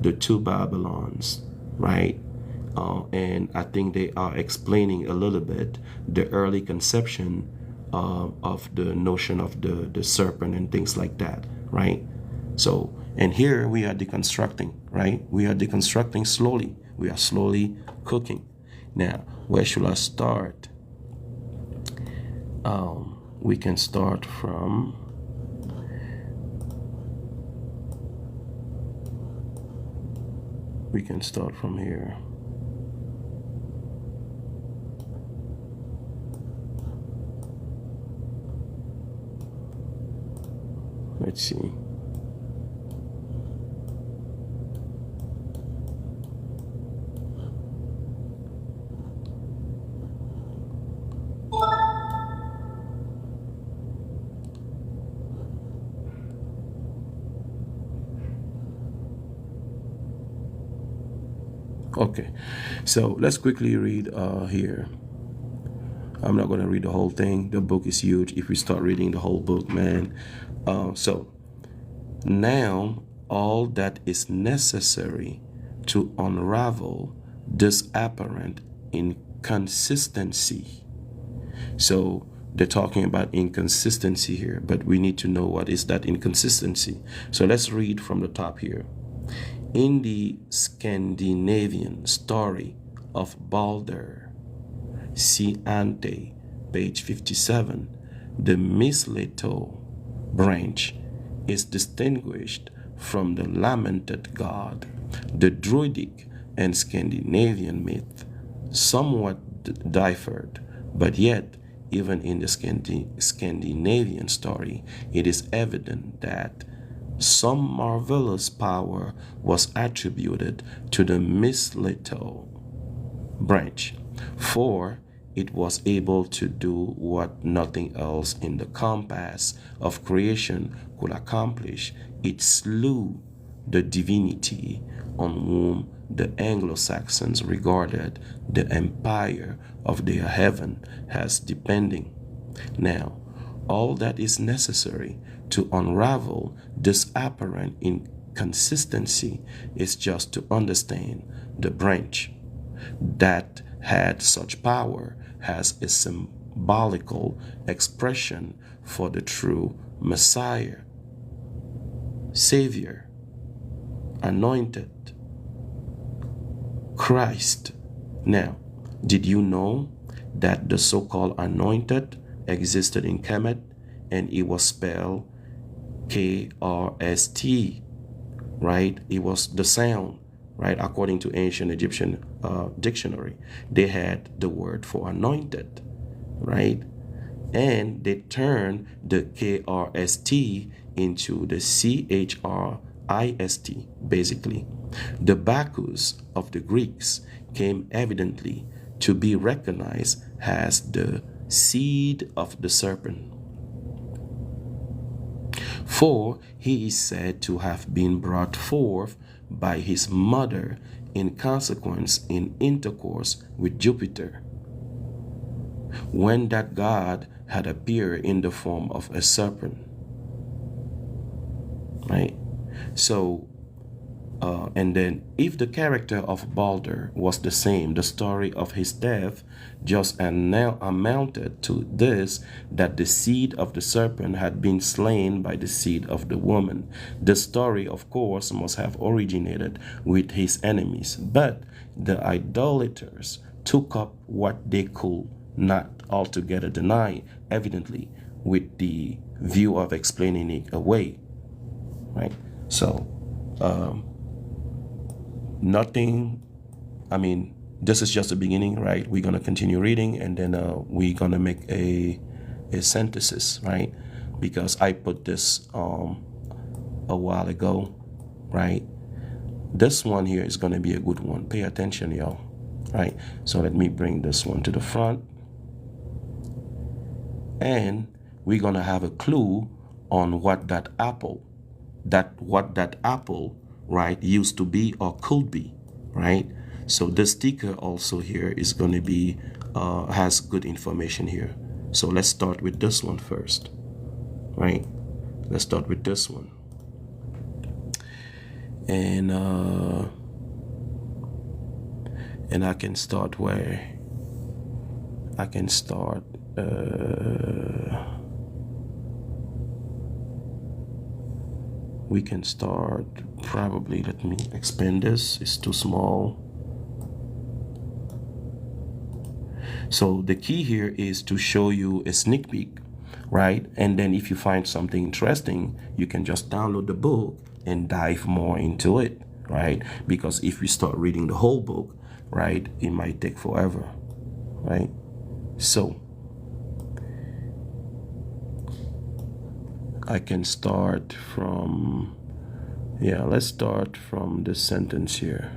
The Two Babylons, right? And I think they are explaining a little bit the early conception of the notion of the serpent and things like that, right? So, and here we are deconstructing, right? We are deconstructing slowly. We are slowly cooking. Now, where should I start? We can start from... We can start from here. Let's see. Okay, so let's quickly read here. I'm not going to read the whole thing. The book is huge. If we start reading the whole book, man. So now all that is necessary to unravel this apparent inconsistency. So they're talking about inconsistency here, but we need to know what is that inconsistency. So let's read from the top here. In the Scandinavian story of Balder, see ante, page 57, the mistletoe branch is distinguished from the lamented god. The Druidic and Scandinavian myth somewhat differed, but yet, even in the Scandinavian story, it is evident that some marvelous power was attributed to the mistletoe branch, for it was able to do what nothing else in the compass of creation could accomplish. It slew the divinity on whom the Anglo-Saxons regarded the empire of their heaven as depending. Now, all that is necessary to unravel this apparent inconsistency is just to understand the branch that had such power has a symbolical expression for the true Messiah, Savior, anointed, Christ. Now, did you know that the so-called anointed existed in Kemet and it was spelled Krst, right? It was the sound, right? According to ancient Egyptian dictionary, they had the word for anointed, right? And they turned the KRST into the CHRIST, basically. The Bacchus of the Greeks came evidently to be recognized as the seed of the serpent. For he is said to have been brought forth by his mother in consequence in intercourse with Jupiter, when that god had appeared in the form of a serpent. Right? So, and then if the character of Balder was the same, the story of his death just now amounted to this, that the seed of the serpent had been slain by the seed of the woman. The story, of course, must have originated with his enemies, but the idolaters took up what they could not altogether deny, evidently with the view of explaining it away. Right? So, this is just the beginning, right? We're going to continue reading, and then we're going to make a synthesis, right? Because I put this a while ago, right? This one here is going to be a good one. Pay attention, y'all, right? So let me bring this one to the front, and we're going to have a clue on what that apple, right, used to be or could be, right? So the sticker also here is going to be has good information here. So let's start with this one first, right? Let's start with this one, and I can start where I can start. We can start probably, let me expand this, it's too small. So the key here is to show you a sneak peek, right? And then if you find something interesting, you can just download the book and dive more into it, right? Because if we start reading the whole book, right, it might take forever, right? So I can start from, let's start from this sentence here.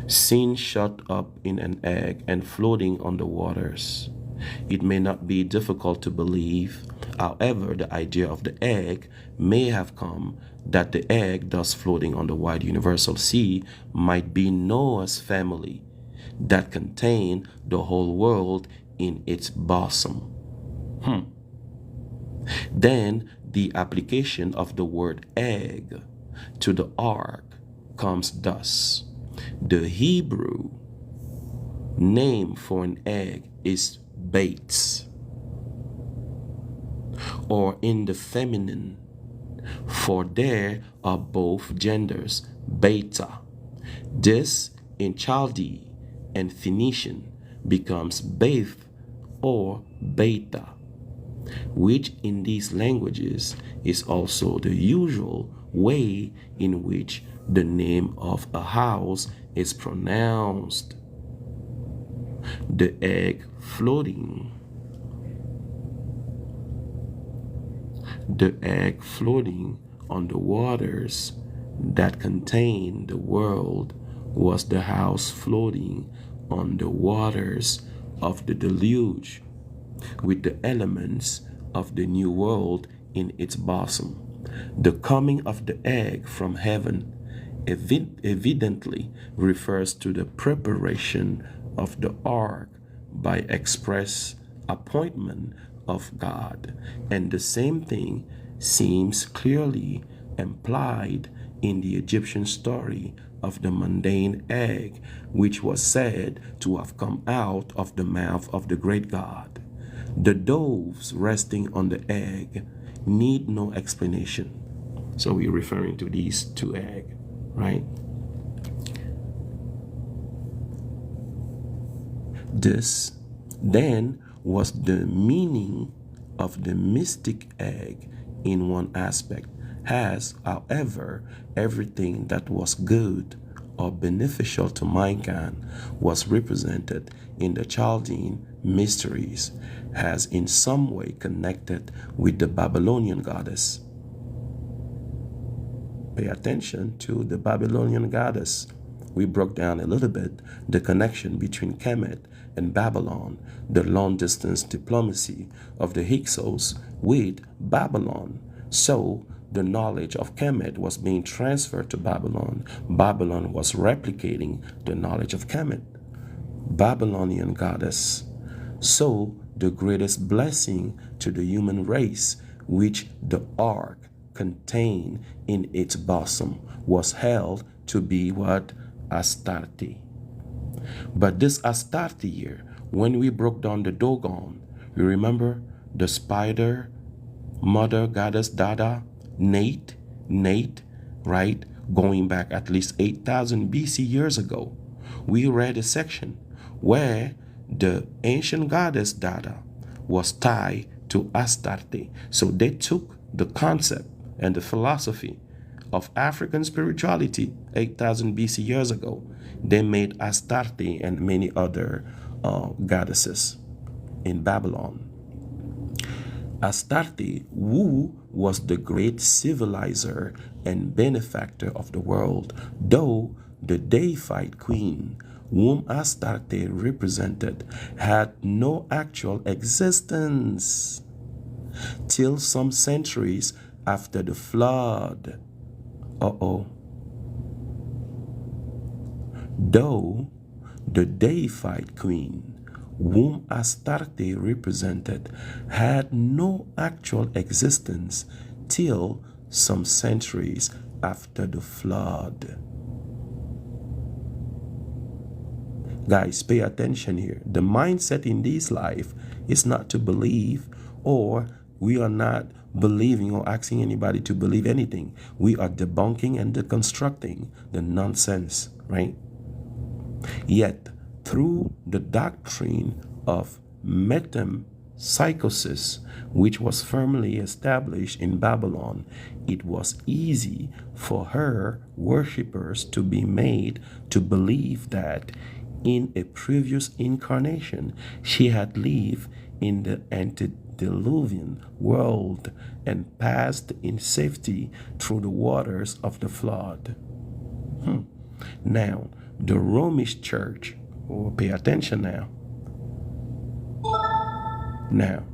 Seen shut up in an egg and floating on the waters. It may not be difficult to believe, however, the idea of the egg may have come that the egg thus floating on the wide universal sea might be Noah's family that contained the whole world in its bosom. Then the application of the word egg to the ark comes thus. The Hebrew name for an egg is bates, or in the feminine, for there are both genders, beta. This in Chaldee and Phoenician becomes Beth or beta, which in these languages is also the usual way in which The name of a house is pronounced. The egg floating. The egg floating on the waters that contain the world was the house floating on the waters of the deluge, with the elements of the new world in its bosom. The coming of the egg from heaven evidently refers to the preparation of the ark by express appointment of God, and the same thing seems clearly implied in the Egyptian story of the mundane egg, which was said to have come out of the mouth of the great God. The doves resting on the egg need no explanation. So we're referring to these two eggs, right? This then was the meaning of the mystic egg in one aspect, as, however, everything that was good or beneficial to mankind was represented in the Chaldean mysteries, has in some way connected with the Babylonian goddess. Pay attention to the Babylonian goddess. We broke down a little bit the connection between Kemet and Babylon, the long-distance diplomacy of the Hyksos with Babylon. So the knowledge of Kemet was being transferred to Babylon. Babylon was replicating the knowledge of Kemet. Babylonian goddess. So the greatest blessing to the human race, which the ark contained in its bosom, was held to be what? Astarte. But this Astarte here, when we broke down the Dogon, you remember the spider, mother goddess Dada, Nate, right? Going back at least 8,000 BC years ago, we read a section where the ancient goddess Dada was tied to Astarte. So they took the concept and the philosophy of African spirituality 8,000 BC years ago. They made Astarte and many other goddesses in Babylon. Astarte, who was the great civilizer and benefactor of the world, though the deified queen, whom Astarte represented, had no actual existence till some centuries after the flood. Though the deified queen, whom Astarte represented, had no actual existence till some centuries after the flood. Guys, pay attention here. The mindset in this life is not to believe, or we are not believing or asking anybody to believe anything. We are debunking and deconstructing the nonsense, right? Yet, through the doctrine of metempsychosis, which was firmly established in Babylon, it was easy for her worshippers to be made to believe that in a previous incarnation she had lived in the antediluvian world and passed in safety through the waters of the flood. Now, the Romish church, pay attention now. Now,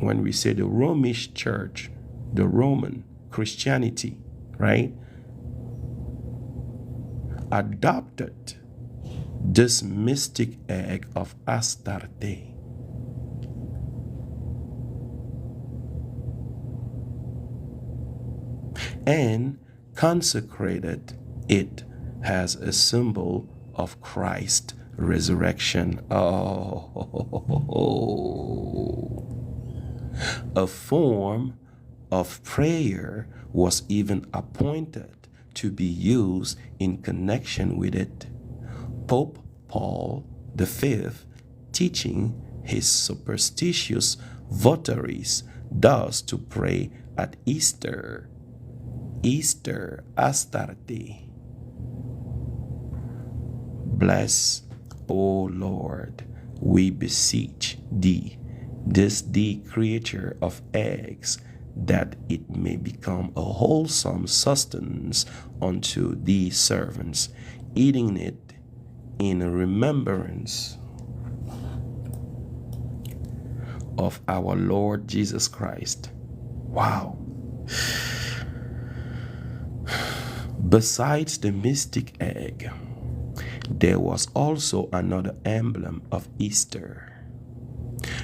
when we say the Romish church, the Roman Christianity, right, adopted this mystic egg of Astarte. And consecrated it as a symbol of Christ's resurrection. A form of prayer was even appointed to be used in connection with it. Pope Paul V, teaching his superstitious votaries thus to pray at Easter Astarte, Bless, O Lord, we beseech thee, this thee creature of eggs, that it may become a wholesome sustenance unto thee servants, eating it in remembrance of our Lord Jesus Christ. Wow. Besides the mystic egg, there was also another emblem of Easter,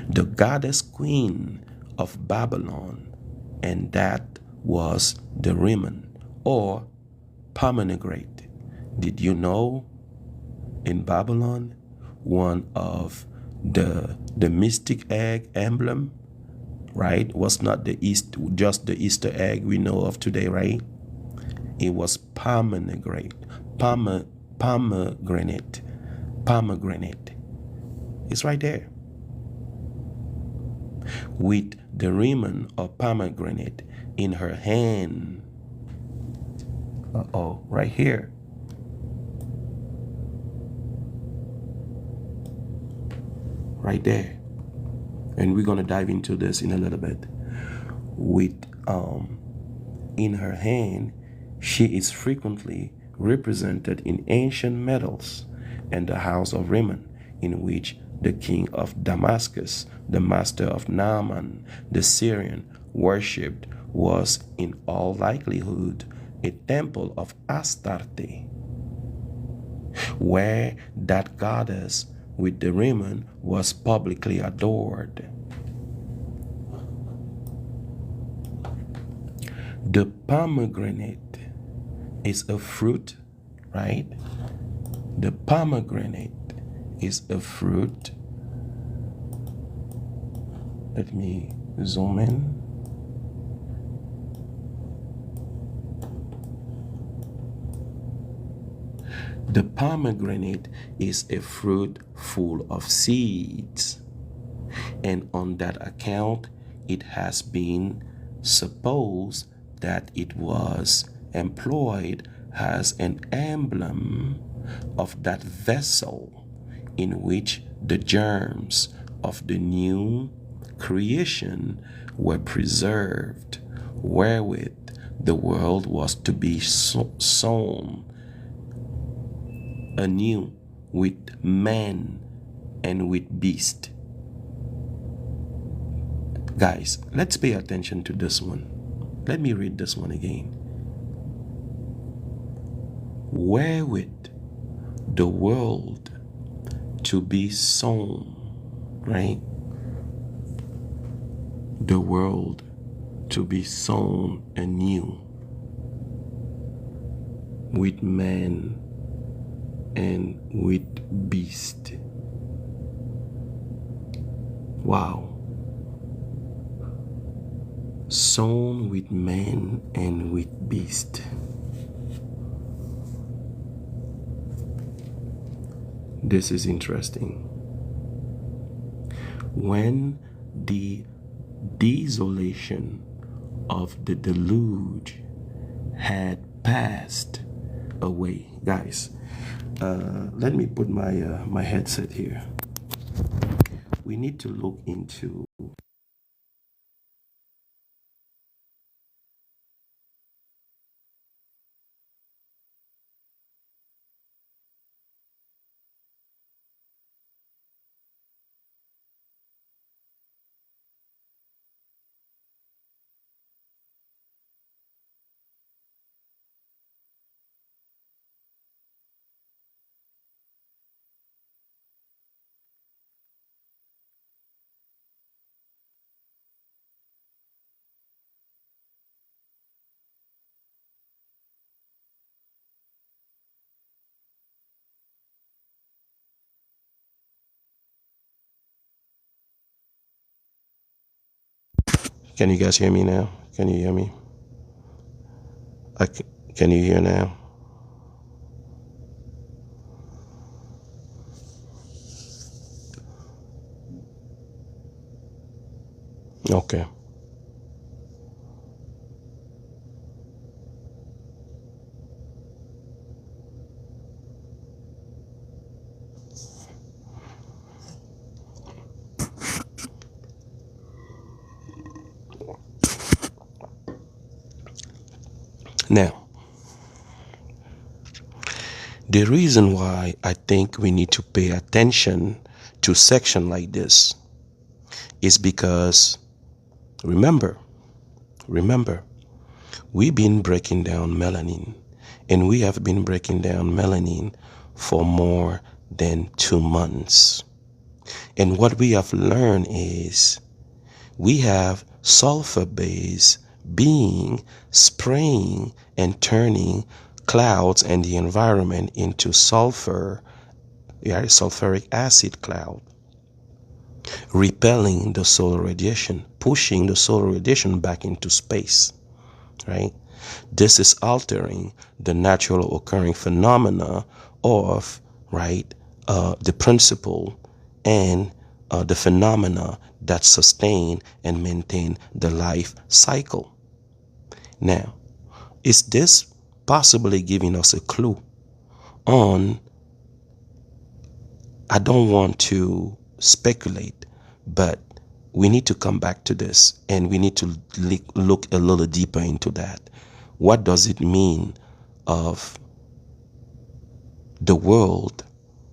the goddess queen of Babylon, and that was the Rimmon, or pomegranate. Did you know in Babylon, one of the mystic egg emblem, right, was not just the Easter egg we know of today, right? It was pomegranate. Pomegranate. It's right there. With the ribbon of pomegranate in her hand. Right here. Right there. And we're going to dive into this in a little bit. With in her hand, she is frequently represented in ancient medals and the house of Rimmon, in which the king of Damascus, the master of Naaman, the Syrian, worshipped, was in all likelihood a temple of Astarte, where that goddess with the Rimmon was publicly adored. The pomegranate is a fruit, right? The pomegranate is a fruit. Let me zoom in. The pomegranate is a fruit full of seeds, and on that account, it has been supposed that it was employed as an emblem of that vessel in which the germs of the new creation were preserved, wherewith the world was to be sown anew with man and with beast. Guys, let's pay attention to this one. Let me read this one again. Wherewith the world to be sown, right? The world to be sown anew with man and with beast. Wow. Sown with man and with beast. This is interesting. When the desolation of the deluge had passed away, guys, let me put my headset here. We need to look into Can you guys hear me now? Can you hear me? Can you hear now? Okay. Now, the reason why I think we need to pay attention to section like this is because, remember, we've been breaking down melanin, and we have been breaking down melanin for more than 2 months. And what we have learned is we have sulfur-based being spraying and turning clouds and the environment into sulfuric acid cloud, repelling the solar radiation, pushing the solar radiation back into space, right? This is altering the natural occurring phenomena of, the principle and the phenomena that sustain and maintain the life cycle. Now, is this possibly giving us a clue on, I don't want to speculate, but we need to come back to this and we need to look a little deeper into that. What does it mean of the world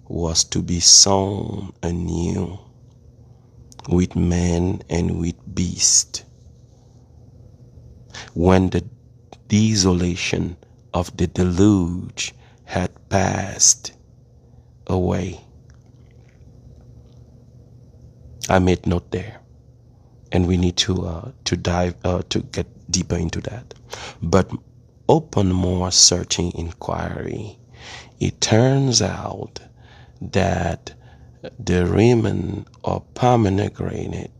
was to be sown anew with man and with beast when the desolation of the deluge had passed away? I made note there, and we need to dive to get deeper into that. But upon more searching inquiry, it turns out that the Riemann or pomegranate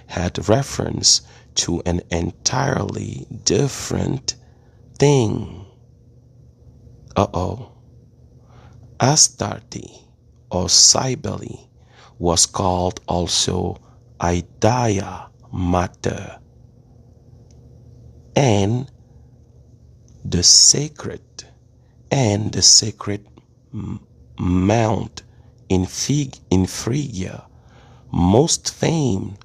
had reference to an entirely different thing. Astarte or Cybele was called also Idea Mater, and the sacred mount in Phrygia, most famed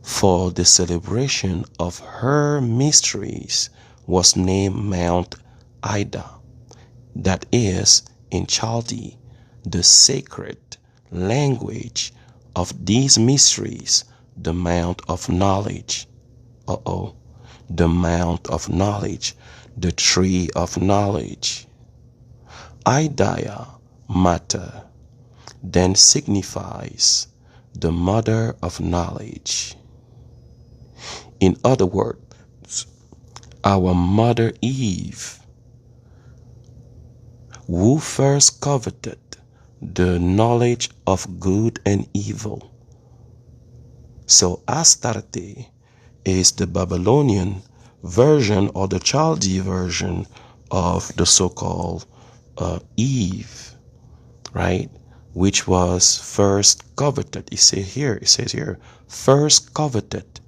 for the celebration of her mysteries, was named Mount Ida, that is, in Chaldee, the sacred language of these mysteries, the Mount of Knowledge. The Mount of Knowledge, the Tree of Knowledge. Idea Mater then signifies the Mother of Knowledge. In other words, our Mother Eve, who first coveted the knowledge of good and evil. So Astarte is the Babylonian version or the Chaldee version of the so-called Eve, right? Which was first coveted. It says here, first coveted,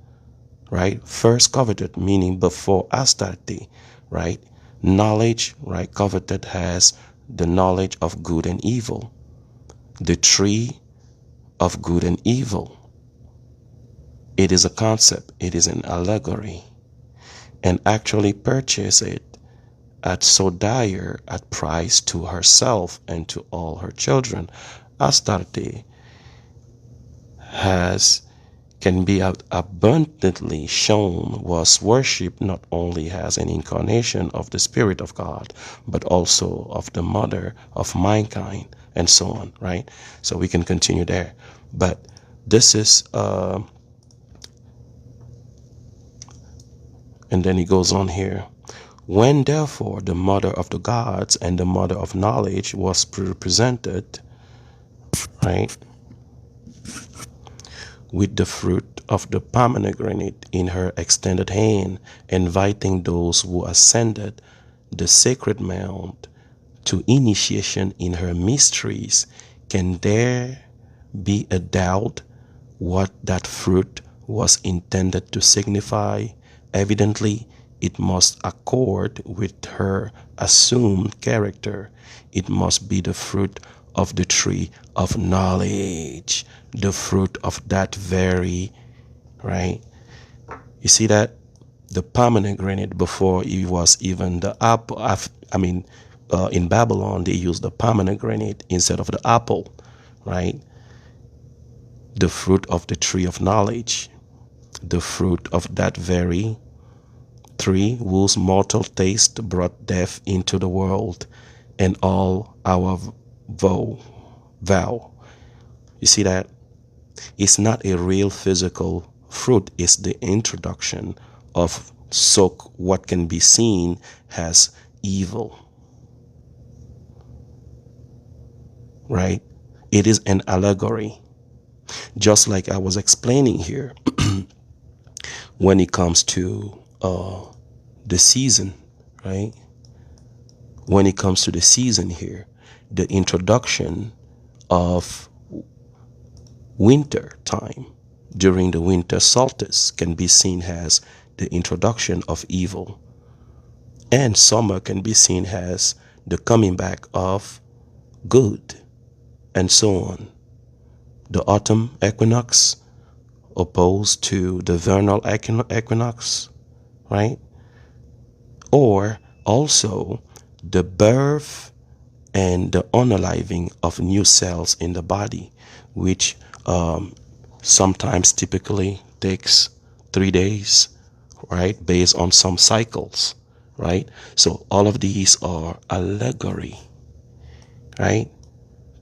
right? First coveted, meaning before Astarte, right? Knowledge, right? Coveted has the knowledge of good and evil. The tree of good and evil. It is a concept. It is an allegory. And actually purchase it at so dire at price to herself and to all her children. Astarte can be abundantly shown was worshipped not only as an incarnation of the Spirit of God, but also of the mother of mankind, and so on, right? So we can continue there. But this is, and then he goes on here. When therefore the mother of the gods and the mother of knowledge was represented, right, with the fruit of the pomegranate in her extended hand, inviting those who ascended the sacred mount to initiation in her mysteries, can there be a doubt what that fruit was intended to signify? Evidently, it must accord with her assumed character. It must be the fruit of the tree of knowledge, the fruit of that very, right? You see that? the pomegranate before it was even the apple. In Babylon, they used the pomegranate instead of the apple, right? The fruit of the tree of knowledge, the fruit of that very tree whose mortal taste brought death into the world, and all our vow. You see that? It's not a real physical fruit, it's the introduction of what can be seen as evil, right? It is an allegory. Just like I was explaining here, when it comes to the season, right? When it comes to the season here, the introduction of winter time during the winter solstice can be seen as the introduction of evil, and summer can be seen as the coming back of good, and so on. The autumn equinox opposed to the vernal equinox, right? Or also the birth and the unaliving of new cells in the body, which sometimes typically takes 3 days, right? Based on some cycles, right? So all of these are allegory, right?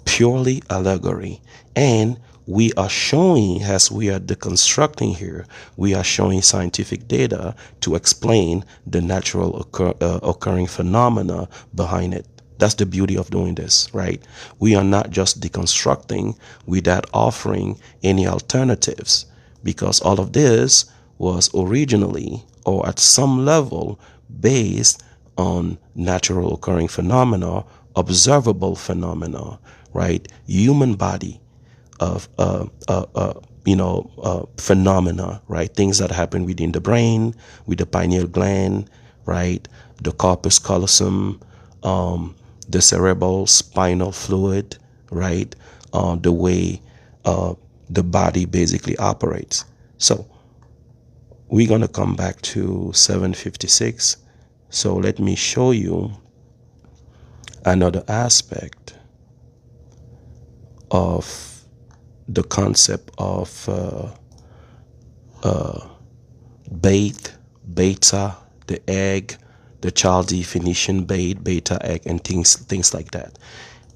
Purely allegory. And we are showing, as we are deconstructing here, we are showing scientific data to explain the natural occurring phenomena behind it. That's the beauty of doing this, right? We are not just deconstructing without offering any alternatives, because all of this was originally, or at some level, based on natural occurring phenomena, observable phenomena, right? Human body of phenomena, right? Things that happen within the brain, with the pineal gland, right? The corpus callosum, the cerebral spinal fluid, right? The way the body basically operates. So we're gonna come back to 756. So let me show you another aspect of the concept of beta, the egg, the child definition, beta egg, and things like that,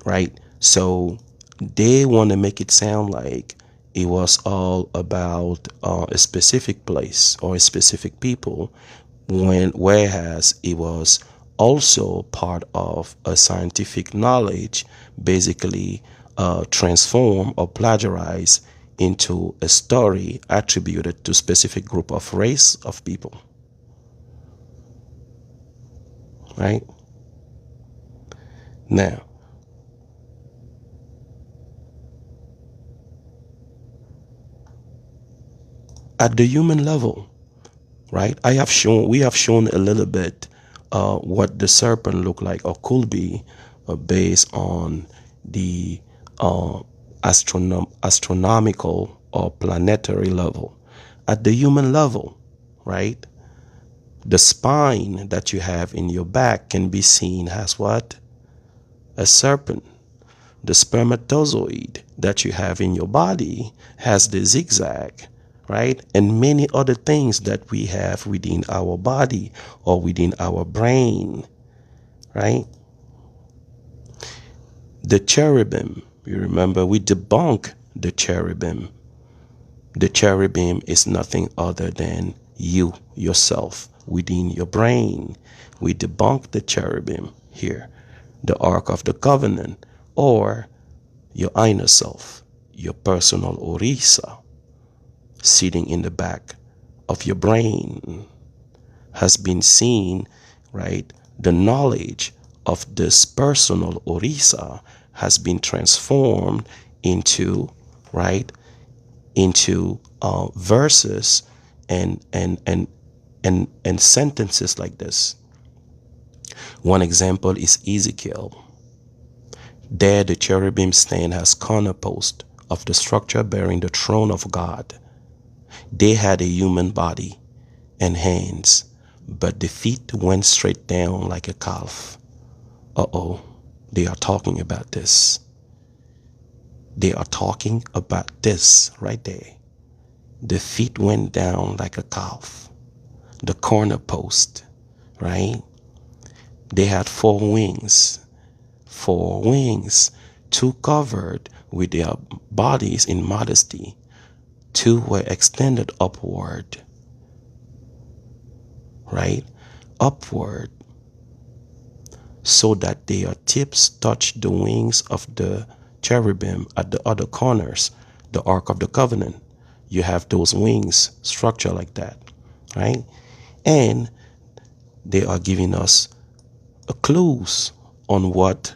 right? So they want to make it sound like it was all about a specific place or a specific people, whereas it was also part of a scientific knowledge, basically transform or plagiarize into a story attributed to specific group of race of people, right? Now, at the human level, right? We have shown a little bit what the serpent looked like or could be based on the astronomical or planetary level. At the human level, right? The spine that you have in your back can be seen as what? A serpent. The spermatozoid that you have in your body has the zigzag, right? And many other things that we have within our body or within our brain, right? The cherubim, you remember we debunk the cherubim. The cherubim is nothing other than you, yourself, within your brain. We debunk the cherubim here, the Ark of the Covenant, or your inner self, your personal Orisa, sitting in the back of your brain, has been seen, right? The knowledge of this personal Orisa has been transformed into, right, into verses and sentences like this. One example is Ezekiel. There the cherubim stand as corner post of the structure bearing the throne of God. They had a human body, and hands, but the feet went straight down like a calf. Uh-oh, they are talking about this. They are talking about this right there. The feet went down like a calf. The corner post, right? They had four wings. Four wings. Two covered with their bodies in modesty. Two were extended upward, right? Upward, so that their tips touched the wings of the cherubim at the other corners, the Ark of the Covenant. You have those wings structure like that, right? And they are giving us a clues on what,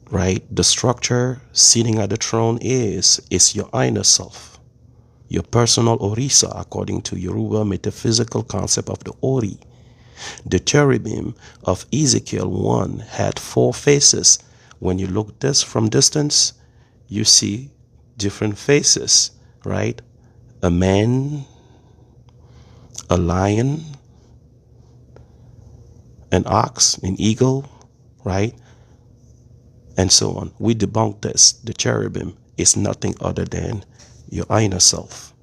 right, the structure sitting at the throne is your inner self, your personal orisa, according to Yoruba metaphysical concept of the ori. The cherubim of Ezekiel 1 had four faces. When you look this from distance, you see different faces, right? A man, a lion, an ox, an eagle, right? And so on. We debunk this. The cherubim is nothing other than your inner self,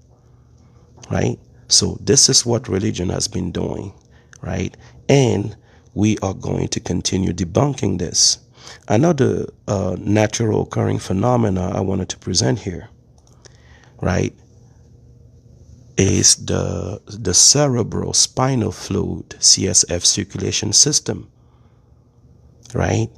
right? So this is what religion has been doing, right? And we are going to continue debunking this. Another natural occurring phenomena I wanted to present here, right, is the cerebral spinal fluid, CSF circulation system, right?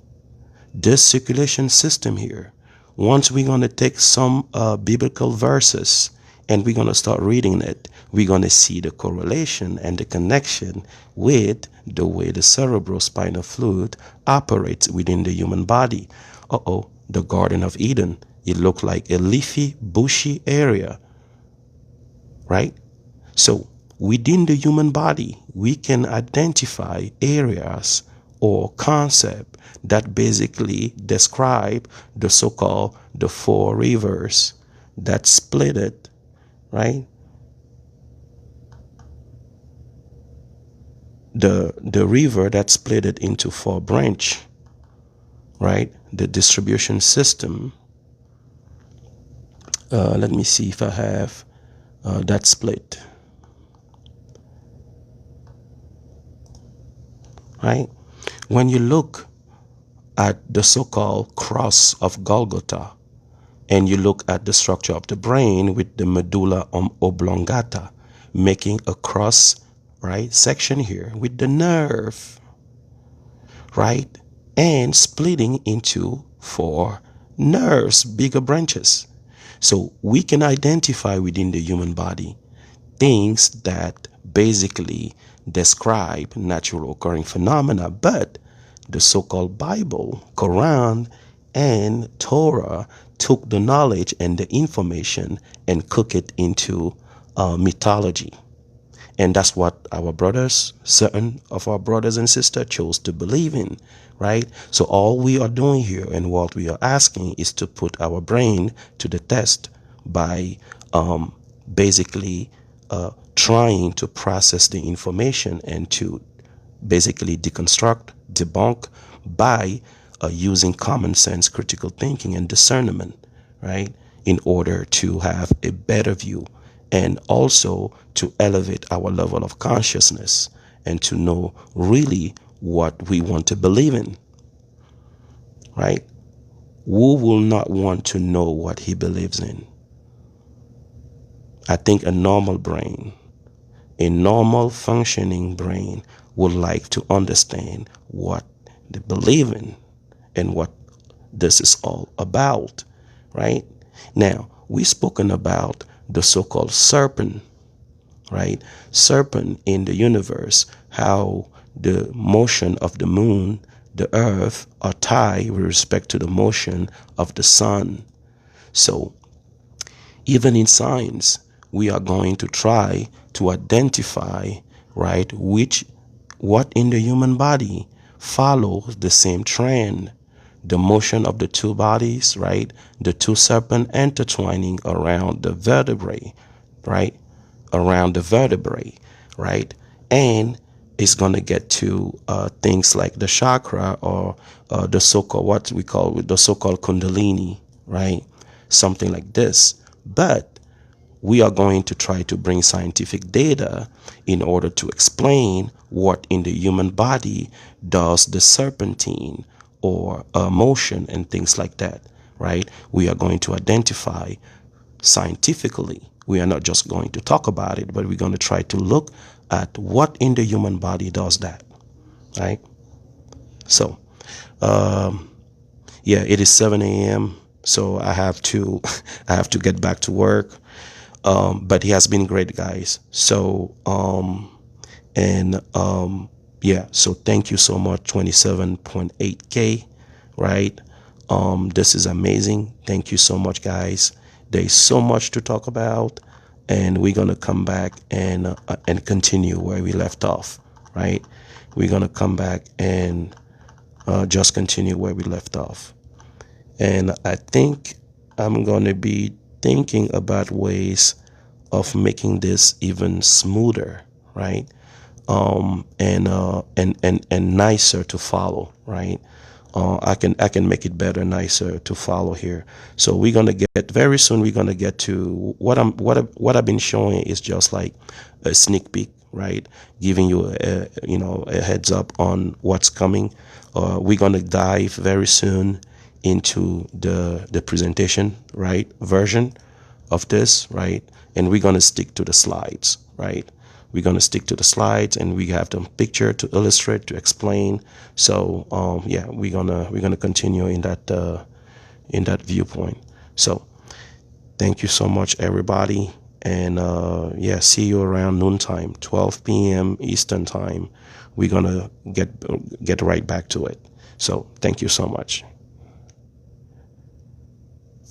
This circulation system here, once we're going to take some biblical verses and we're going to start reading it, we're going to see the correlation and the connection with the way the cerebral spinal fluid operates within the human body. The Garden of Eden, it looked like a leafy, bushy area, right? So within the human body, we can identify areas or concept that basically describe the so-called the four rivers that split it, right? The river that split it into four branch, right? The distribution system. Let me see if I have that split, right? When you look at the so-called cross of Golgotha, and you look at the structure of the brain with the medulla oblongata making a cross, right, section here with the nerve, right, and splitting into four nerves, bigger branches. So we can identify within the human body things that basically describe natural occurring phenomena, but the so-called Bible, Quran, and Torah took the knowledge and the information and cook it into mythology. And that's what our brothers, certain of our brothers and sisters chose to believe in, right? So all we are doing here and what we are asking is to put our brain to the test by basically trying to process the information and to basically deconstruct, debunk by using common sense, critical thinking, and discernment, right, in order to have a better view and also to elevate our level of consciousness and to know really what we want to believe in, right? Who will not want to know what he believes in? I think a normal brain, a normal functioning brain would like to understand what they believe in and what this is all about, right? Now, we've spoken about the so-called serpent, right? Serpent in the universe, how the motion of the moon, the earth are tied with respect to the motion of the sun. So even in science, we are going to try to identify, right, what in the human body follows the same trend, the motion of the two bodies, right, the two serpents intertwining around the vertebrae, right, around the vertebrae. right? And it's going to get to things like the chakra, or the so-called, what we call the so-called kundalini, right? Something like this. But we are going to try to bring scientific data in order to explain what in the human body does the serpentine, or motion and things like that, right? We are going to identify scientifically. We are not just going to talk about it, but we're going to try to look at what in the human body does that, right? So, yeah, it is 7 a.m. So I have to, I have to get back to work. But he has been great, guys. So, yeah, so thank you so much. 27.8K, right? This is amazing. Thank you so much, guys. There's so much to talk about, and we're gonna come back and continue where we left off, right? We're gonna come back and just continue where we left off. And I think I'm gonna be thinking about ways of making this even smoother, right? And nicer to follow, right? I can make it better, nicer to follow here. So we're gonna get very soon. We're gonna get to what I've been showing is just like a sneak peek, right? Giving you a heads up on what's coming. We're gonna dive very soon into the presentation, right, version of this, right? And we're gonna stick to the slides, right? We're gonna stick to the slides, and we have the picture to illustrate, to explain. So yeah, we're gonna continue in that viewpoint. So thank you so much, everybody, and yeah, see you around noontime, 12 p.m. Eastern time. We're gonna get right back to it. So thank you so much.